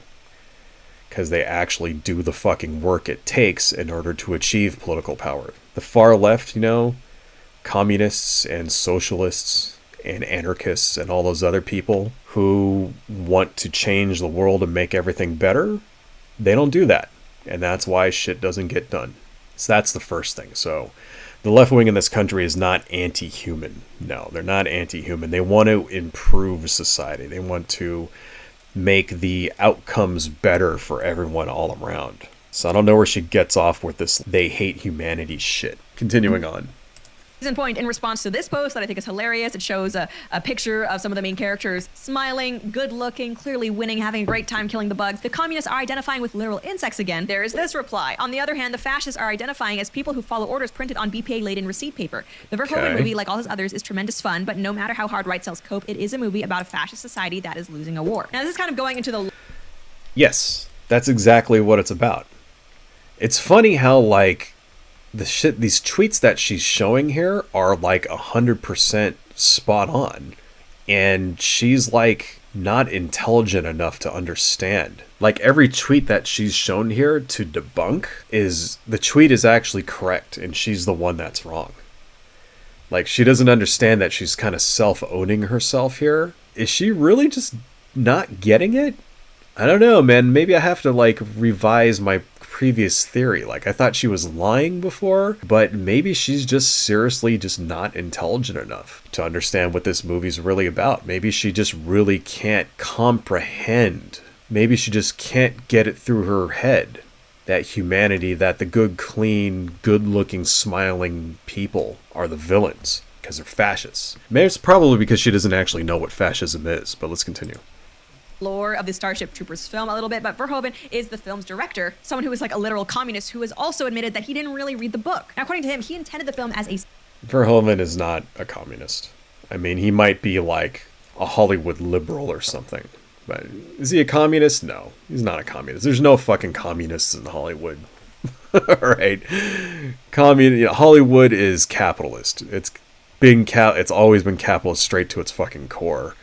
Because they actually do the fucking work it takes in order to achieve political power. The far left, you know, communists and socialists and anarchists and all those other people who want to change the world and make everything better, they don't do that. And that's why shit doesn't get done. So that's the first thing. So the left wing in this country is not anti-human. No, they're not anti-human. They want to improve society. They want to make the outcomes better for everyone all around. So I don't know where she gets off with this they hate humanity shit. Continuing on.
Point in response to this post that I think is hilarious. It shows a picture of some of the main characters smiling, good looking, clearly winning, having a great time killing the bugs. The communists are identifying with literal insects again. There is this reply. On the other hand, the fascists are identifying as people who follow orders printed on BPA-laden receipt paper. The Verhoeven movie, like all his others, is tremendous fun, but no matter how hard right cells cope, it is a movie about a fascist society that is losing a war. Now this is kind of going into the...
Yes, that's exactly what it's about. It's funny how, like, these tweets that she's showing here are like 100% spot on. And she's like not intelligent enough to understand. Like every tweet that she's shown here to debunk the tweet is actually correct and she's the one that's wrong. Like she doesn't understand that she's kind of self-owning herself here. Is she really just not getting it? I don't know, man. Maybe I have to like revise my previous theory. Like, I thought she was lying before, but maybe she's just seriously just not intelligent enough to understand what this movie's really about. Maybe she just really can't comprehend. Maybe she just can't get it through her head. That humanity, that the good, clean, good-looking, smiling people are the villains because they're fascists. Maybe it's probably because she doesn't actually know what fascism is, but let's continue.
Lore of the Starship Troopers film a little bit, but Verhoeven is the film's director, someone who is like a literal communist who has also admitted that he didn't really read the book. Now, according to him, he intended the film as a...
Verhoeven is not a communist. I mean, he might be like a Hollywood liberal or something. But is he a communist? No, he's not a communist. There's no fucking communists in Hollywood. Alright. Hollywood is capitalist. It's always been capitalist straight to its fucking core.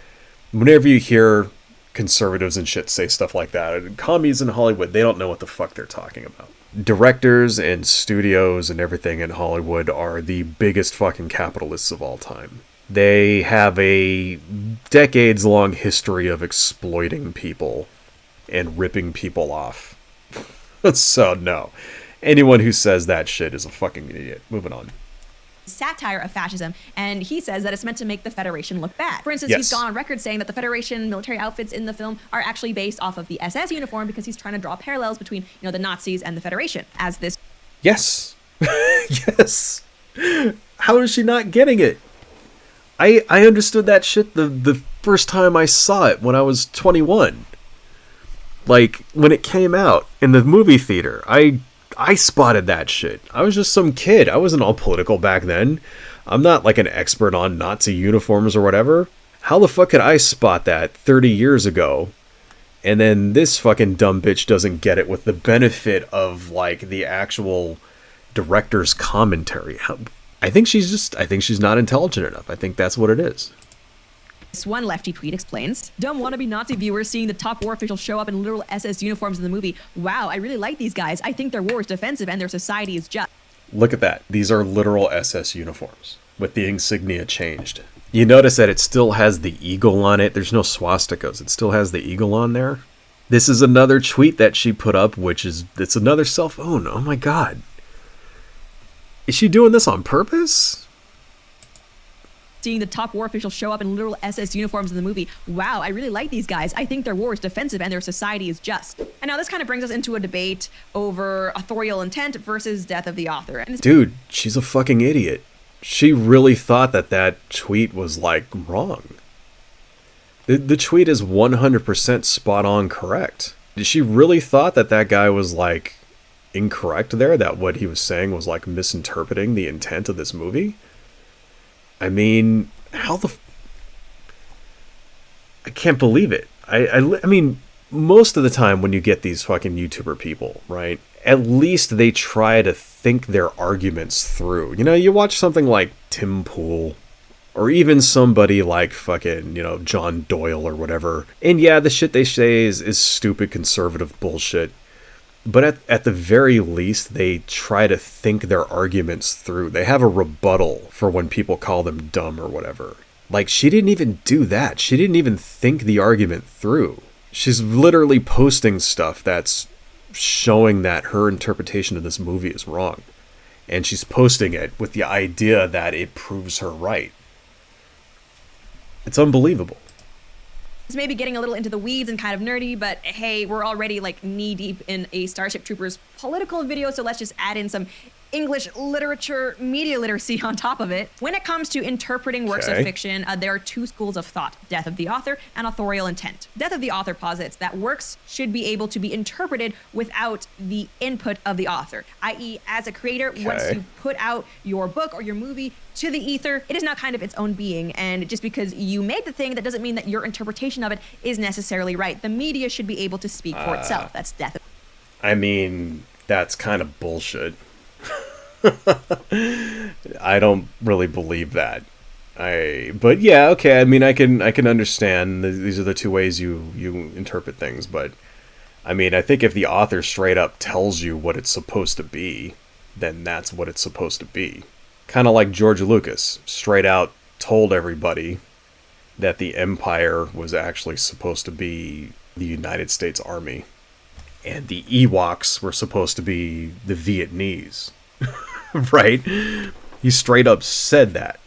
Whenever you hear conservatives and shit say stuff like that, commies in Hollywood, they don't know what the fuck they're talking about. Directors and studios and everything in Hollywood are the biggest fucking capitalists of all time. They have a decades-long history of exploiting people and ripping people off. So, no. Anyone who says that shit is a fucking idiot. Moving on.
Satire of fascism, and he says that it's meant to make the Federation look bad. For instance,
Yes.
he's gone on record saying that the Federation military outfits in the film are actually based off of the SS uniform because he's trying to draw parallels between, the Nazis and the Federation. As this...
Yes. Yes. How is she not getting it? I understood that shit the first time I saw it when I was 21. Like, when it came out in the movie theater, I spotted that shit. I was just some kid. I wasn't all political back then. I'm not like an expert on Nazi uniforms or whatever. How the fuck could I spot that 30 years ago? And then this fucking dumb bitch doesn't get it with the benefit of like the actual director's commentary. I think she's not intelligent enough. I think that's what it is.
This one lefty tweet explains, dumb wannabe Nazi viewers seeing the top war officials show up in literal SS uniforms in the movie. Wow, I really like these guys. I think their war is defensive and their society is just.
Look at that. These are literal SS uniforms with the insignia changed. You notice that it still has the eagle on it. There's no swastikas. It still has the eagle on there. This is another tweet that she put up, it's another cell phone. Oh my God. Is she doing this on purpose?
Seeing the top war officials show up in literal SS uniforms in the movie. Wow, I really like these guys. I think their war is defensive and their society is just. And now this kind of brings us into a debate over authorial intent versus death of the author.
Dude, she's a fucking idiot. She really thought that tweet was like wrong. The tweet is 100% spot on correct. She really thought that guy was like incorrect there, that what he was saying was like misinterpreting the intent of this movie? I mean, I can't believe it. I mean, most of the time when you get these fucking YouTuber people, right, at least they try to think their arguments through. You watch something like Tim Pool, or even somebody like fucking, John Doyle or whatever, and yeah, the shit they say is stupid conservative bullshit. But at the very least, they try to think their arguments through. They have a rebuttal for when people call them dumb or whatever. Like, she didn't even do that. She didn't even think the argument through. She's literally posting stuff that's showing that her interpretation of this movie is wrong. And she's posting it with the idea that it proves her right. It's unbelievable.
It's maybe getting a little into the weeds and kind of nerdy, but hey, we're already like knee deep in a Starship Troopers political video, so let's just add in some English literature, media literacy on top of it. When it comes to interpreting works of fiction, there are two schools of thought, death of the author and authorial intent. Death of the author posits that works should be able to be interpreted without the input of the author, i.e. as a creator, once you put out your book or your movie to the ether, it is now kind of its own being, and just because you made the thing, that doesn't mean that your interpretation of it is necessarily right. The media should be able to speak for itself. That's death.
I mean, that's kind of bullshit. I don't really believe that. But yeah, okay. I mean, I can understand. These are the two ways you interpret things. But I mean, I think if the author straight up tells you what it's supposed to be, then that's what it's supposed to be. Kind of like George Lucas straight out told everybody that the Empire was actually supposed to be the United States Army. and the Ewoks were supposed to be the Vietnamese. Right? He straight up said that.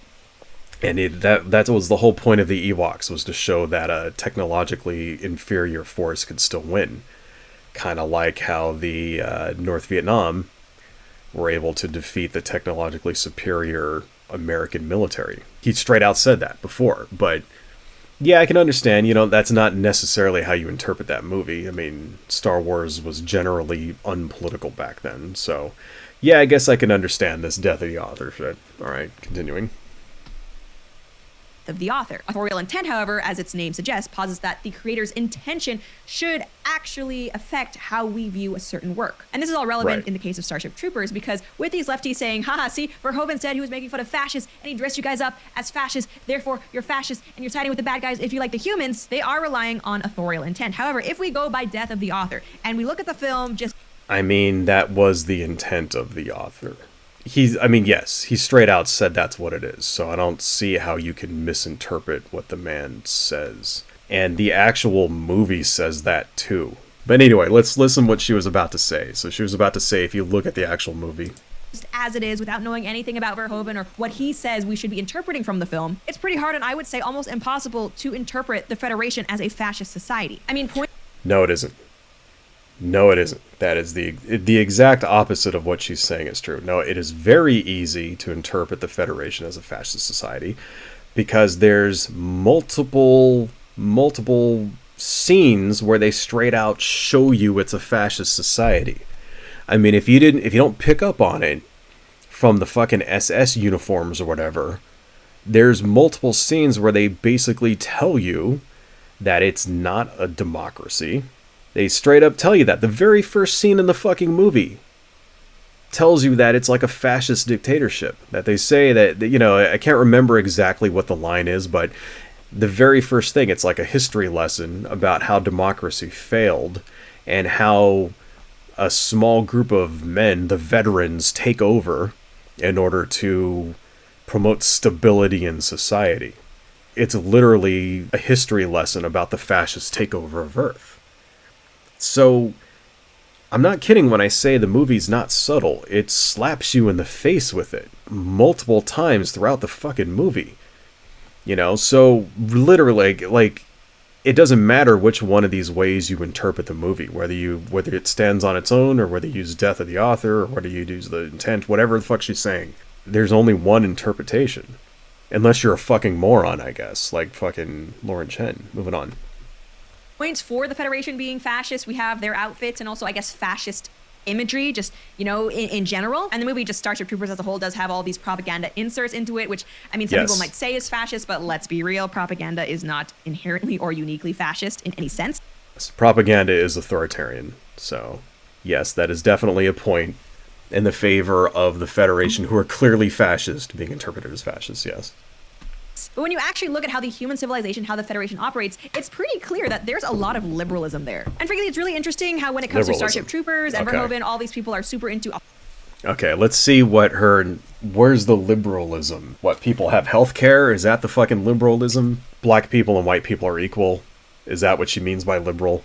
And that was the whole point of the Ewoks, was to show that a technologically inferior force could still win. Kind of like how the North Vietnam were able to defeat the technologically superior American military. He straight out said that before. But yeah, I can understand, that's not necessarily how you interpret that movie. I mean, Star Wars was generally unpolitical back then. So yeah, I guess I can understand this death of the author shit. All right, continuing.
Of the author. Authorial intent, however, as its name suggests, posits that the creator's intention should actually affect how we view a certain work. And this is all relevant in the case of Starship Troopers, because with these lefties saying, haha, see, Verhoeven said he was making fun of fascists and he dressed you guys up as fascists, therefore you're fascists and you're siding with the bad guys if you like the humans, they are relying on authorial intent. However, if we go by death of the author and we look at the film just...
I mean, that was the intent of the author. Yes, he straight out said that's what it is, so I don't see how you can misinterpret what the man says. And the actual movie says that too. But anyway, let's listen what she was about to say. So she was about to say, if you look at the actual movie,
as it is, without knowing anything about Verhoeven or what he says we should be interpreting from the film, it's pretty hard and I would say almost impossible to interpret the Federation as a fascist society. I mean,
No, it isn't. No, it isn't. That is the exact opposite of what she's saying is true. No, it is very easy to interpret the Federation as a fascist society because there's multiple scenes where they straight out show you it's a fascist society. I mean, if you don't pick up on it from the fucking SS uniforms or whatever, there's multiple scenes where they basically tell you that it's not a democracy. They straight up tell you that. The very first scene in the fucking movie tells you that it's like a fascist dictatorship. That they say that, I can't remember exactly what the line is, but the very first thing, it's like a history lesson about how democracy failed and how a small group of men, the veterans, take over in order to promote stability in society. It's literally a history lesson about the fascist takeover of Earth. So, I'm not kidding when I say the movie's not subtle. It slaps you in the face with it multiple times throughout the fucking movie. So literally, like, it doesn't matter which one of these ways you interpret the movie, whether it stands on its own, or whether you use death of the author, or whether you use the intent, whatever the fuck she's saying. There's only one interpretation. Unless you're a fucking moron, I guess, like fucking Lauren Chen. Moving on.
Points for the Federation being fascist, we have their outfits and also, I guess, fascist imagery, just, in general. And the movie, just Starship Troopers as a whole, does have all these propaganda inserts into it, which, I mean, some people might say is fascist, but let's be real, propaganda is not inherently or uniquely fascist in any sense.
Propaganda is authoritarian, so yes, that is definitely a point in the favor of the Federation, who are clearly fascist, being interpreted as fascists, yes.
But when you actually look at how the human civilization, how the Federation operates, it's pretty clear that there's a lot of liberalism there. And frankly, it's really interesting how when it comes to Starship Troopers and Verhoeven, all these people are super into...
Okay, let's see where's the liberalism? What, people have health care? Is that the fucking liberalism? Black people and white people are equal? Is that what she means by liberal?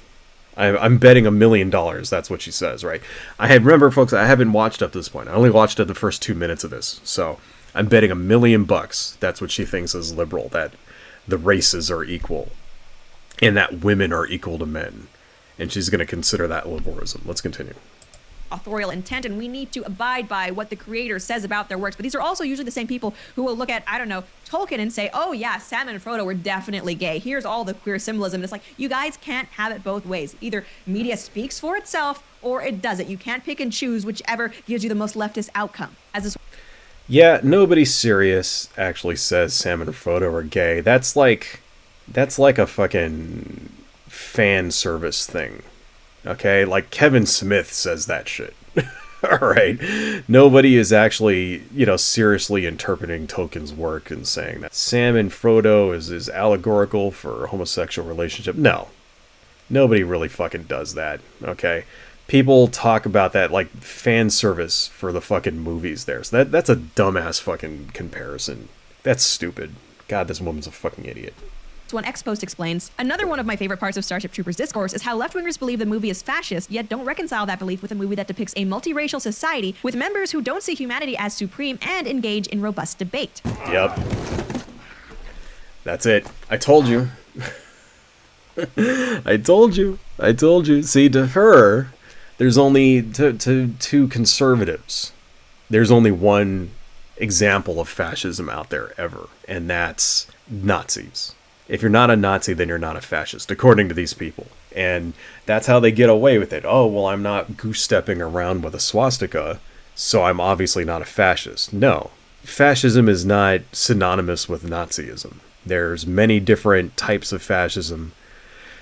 I'm betting $1 million that's what she says, right? Remember, folks, I haven't watched up to this point. I only watched the first 2 minutes of this, so... I'm betting $1 million that's what she thinks is liberal, that the races are equal and that women are equal to men. And she's going to consider that liberalism. Let's continue.
Authorial intent, and we need to abide by what the creator says about their works. But these are also usually the same people who will look at, Tolkien and say, oh yeah, Sam and Frodo were definitely gay. Here's all the queer symbolism. And it's like, you guys can't have it both ways. Either media speaks for itself or it doesn't. You can't pick and choose whichever gives you the most leftist outcome.
Yeah, nobody serious actually says Sam and Frodo are gay. That's like a fucking fan service thing. Okay? Like Kevin Smith says that shit. Alright? Nobody is actually, seriously interpreting Tolkien's work and saying that Sam and Frodo is allegorical for a homosexual relationship. No. Nobody really fucking does that. Okay? People talk about that like fan service for the fucking movies there. So that's a dumbass fucking comparison. That's stupid. God, this woman's a fucking idiot.
One X-Post explains, another one of my favorite parts of Starship Troopers discourse is how left-wingers believe the movie is fascist, yet don't reconcile that belief with a movie that depicts a multiracial society with members who don't see humanity as supreme and engage in robust debate.
Yep. That's it. I told you. I told you. I told you. See, to her, there's only, to conservatives, there's only one example of fascism out there ever, and that's Nazis. If you're not a Nazi, then you're not a fascist, according to these people. And that's how they get away with it. Oh, well, I'm not goose-stepping around with a swastika, so I'm obviously not a fascist. No. Fascism is not synonymous with Nazism. There's many different types of fascism.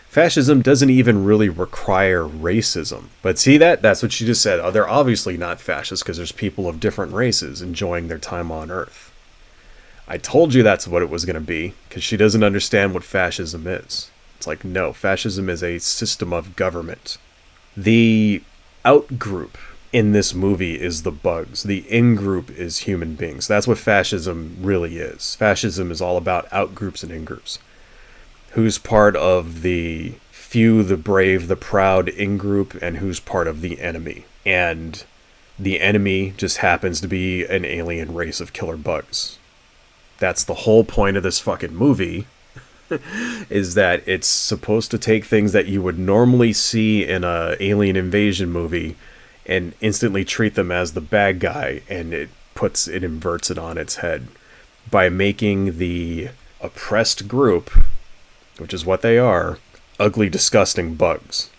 Fascism doesn't even really require racism. But see that? That's what she just said. Oh, they're obviously not fascists because there's people of different races enjoying their time on Earth. I told you that's what it was going to be, because she doesn't understand what fascism is. It's like, no, fascism is a system of government. The out-group in this movie is the bugs. The in-group is human beings. That's what fascism really is. Fascism is all about out-groups and in-groups. Who's part of the few, the brave, the proud in-group, and who's part of the enemy. And the enemy just happens to be an alien race of killer bugs. That's the whole point of this fucking movie, is that it's supposed to take things that you would normally see in a alien invasion movie and instantly treat them as the bad guy, and it inverts it on its head by making the oppressed group, which is what they are, ugly, disgusting bugs.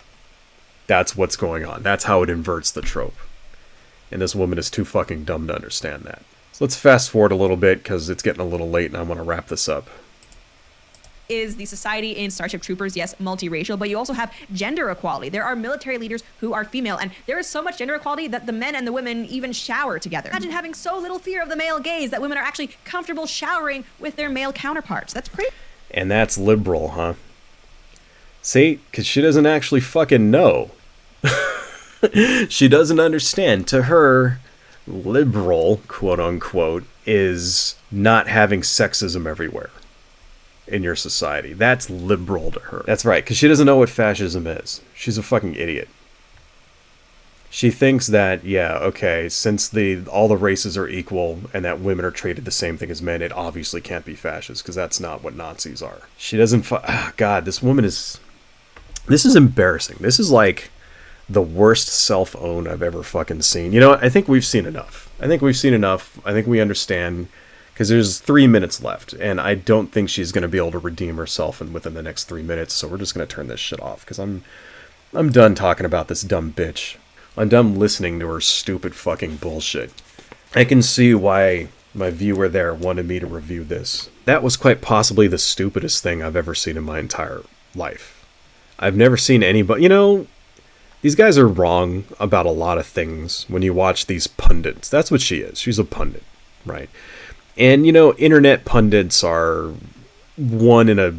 That's what's going on. That's how it inverts the trope. And this woman is too fucking dumb to understand that. So let's fast forward a little bit, because it's getting a little late and I want to wrap this up.
Is the society in Starship Troopers, yes, multiracial, but you also have gender equality. There are military leaders who are female, and there is so much gender equality that the men and the women even shower together. Imagine having so little fear of the male gaze that women are actually comfortable showering with their male counterparts. That's pretty...
And that's liberal, huh? See? Because she doesn't actually fucking know. She doesn't understand. To her, liberal, quote unquote, is not having sexism everywhere in your society. That's liberal to her. That's right, because she doesn't know what fascism is. She's a fucking idiot. She thinks that, yeah, okay, since all the races are equal and that women are treated the same thing as men, it obviously can't be fascist, because that's not what Nazis are. She doesn't... God, this woman is... This is embarrassing. This is like the worst self-own I've ever fucking seen. You know what? I think we've seen enough. I think we understand, because there's 3 minutes left, and I don't think she's going to be able to redeem herself within the next 3 minutes, so we're just going to turn this shit off, because I'm done talking about this dumb bitch. I'm done listening to her stupid fucking bullshit. I can see why my viewer there wanted me to review this. That was quite possibly the stupidest thing I've ever seen in my entire life. I've never seen anybody... You know... These guys are wrong about a lot of things when you watch these pundits. That's what she is. She's a pundit, right? And, you know, internet pundits are one in a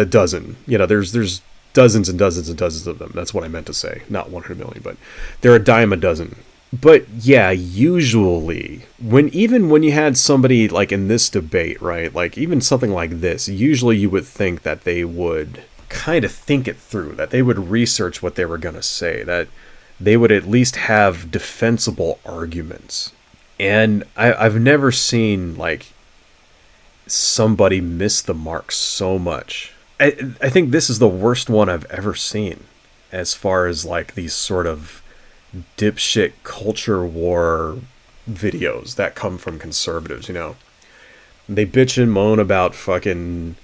dozen. You know, there's dozens and dozens and dozens of them. That's what I meant to say. Not 1 in a million, but they're a dime a dozen. But yeah, usually, when you had somebody like in this debate, right? Like even something like this, usually you would think that they would kind of think it through, that they would research what they were going to say, that they would at least have defensible arguments. And I've never seen like somebody miss the mark so much. I think this is the worst one I've ever seen as far as like these sort of dipshit culture war videos that come from conservatives, you know. They bitch and moan about fucking,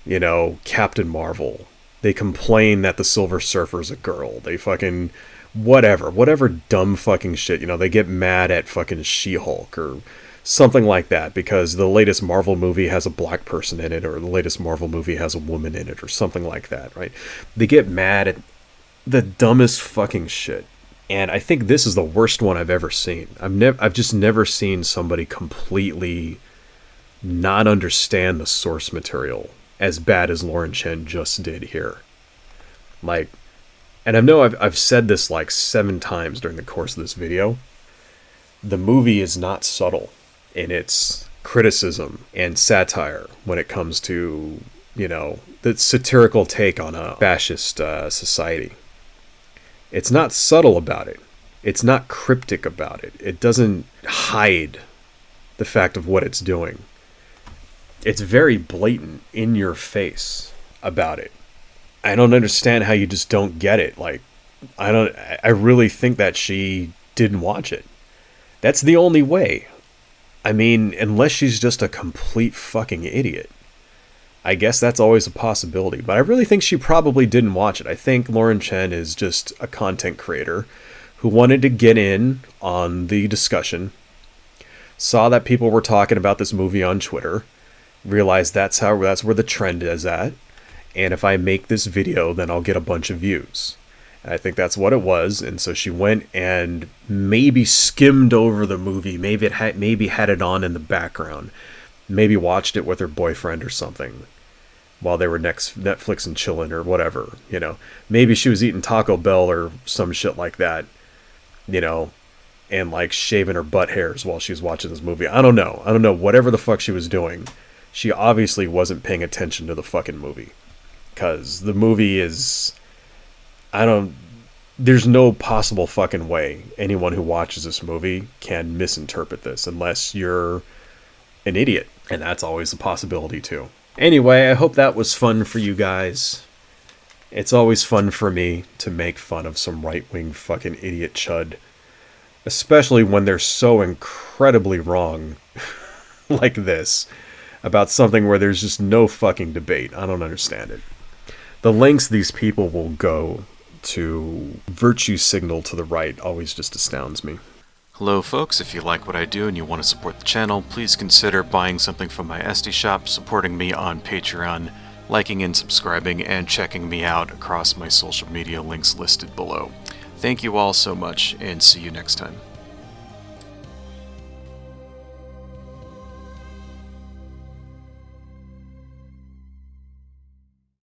you know, Captain Marvel. They complain that the Silver Surfer's a girl. They fucking whatever dumb fucking shit, you know. They get mad at fucking She-Hulk or something like that because the latest Marvel movie has a black person in it, or the latest Marvel movie has a woman in it, or something like that, right? They get mad at the dumbest fucking shit. And I think this is the worst one I've ever seen. I've just never seen somebody completely not understand the source material as bad as Lauren Chen just did here. Like, and I know I've said this like 7 times during the course of this video. The movie is not subtle in its criticism and satire when it comes to the satirical take on a fascist society. It's not subtle about it. It's not cryptic about it. It doesn't hide the fact of what it's doing. It's very blatant, in your face about it. I don't understand how you just don't get it. Like, I really think that she didn't watch it. That's the only way. I mean, unless she's just a complete fucking idiot. I guess that's always a possibility, but I really think she probably didn't watch it. I think Lauren Chen is just a content creator who wanted to get in on the discussion, saw that people were talking about this movie on Twitter, realized that's where the trend is at, and if I make this video, then I'll get a bunch of views. And I think that's what it was, and so she went and maybe skimmed over the movie, maybe had it on in the background, maybe watched it with her boyfriend or something while they were Netflix and chilling or whatever, Maybe she was eating Taco Bell or some shit like that, and like shaving her butt hairs while she was watching this movie. I don't know. Whatever the fuck she was doing, she obviously wasn't paying attention to the fucking movie. Because the movie is... There's no possible fucking way anyone who watches this movie can misinterpret this unless you're an idiot. And that's always a possibility too. Anyway, I hope that was fun for you guys. It's always fun for me to make fun of some right-wing fucking idiot chud. Especially when they're so incredibly wrong like this. About something where there's just no fucking debate. I don't understand it. The lengths these people will go to virtue signal to the right always just astounds me.
Hello folks, if you like what I do and you want to support the channel, please consider buying something from my Etsy shop, supporting me on Patreon, liking and subscribing, and checking me out across my social media links listed below. Thank you all so much, and see you next time.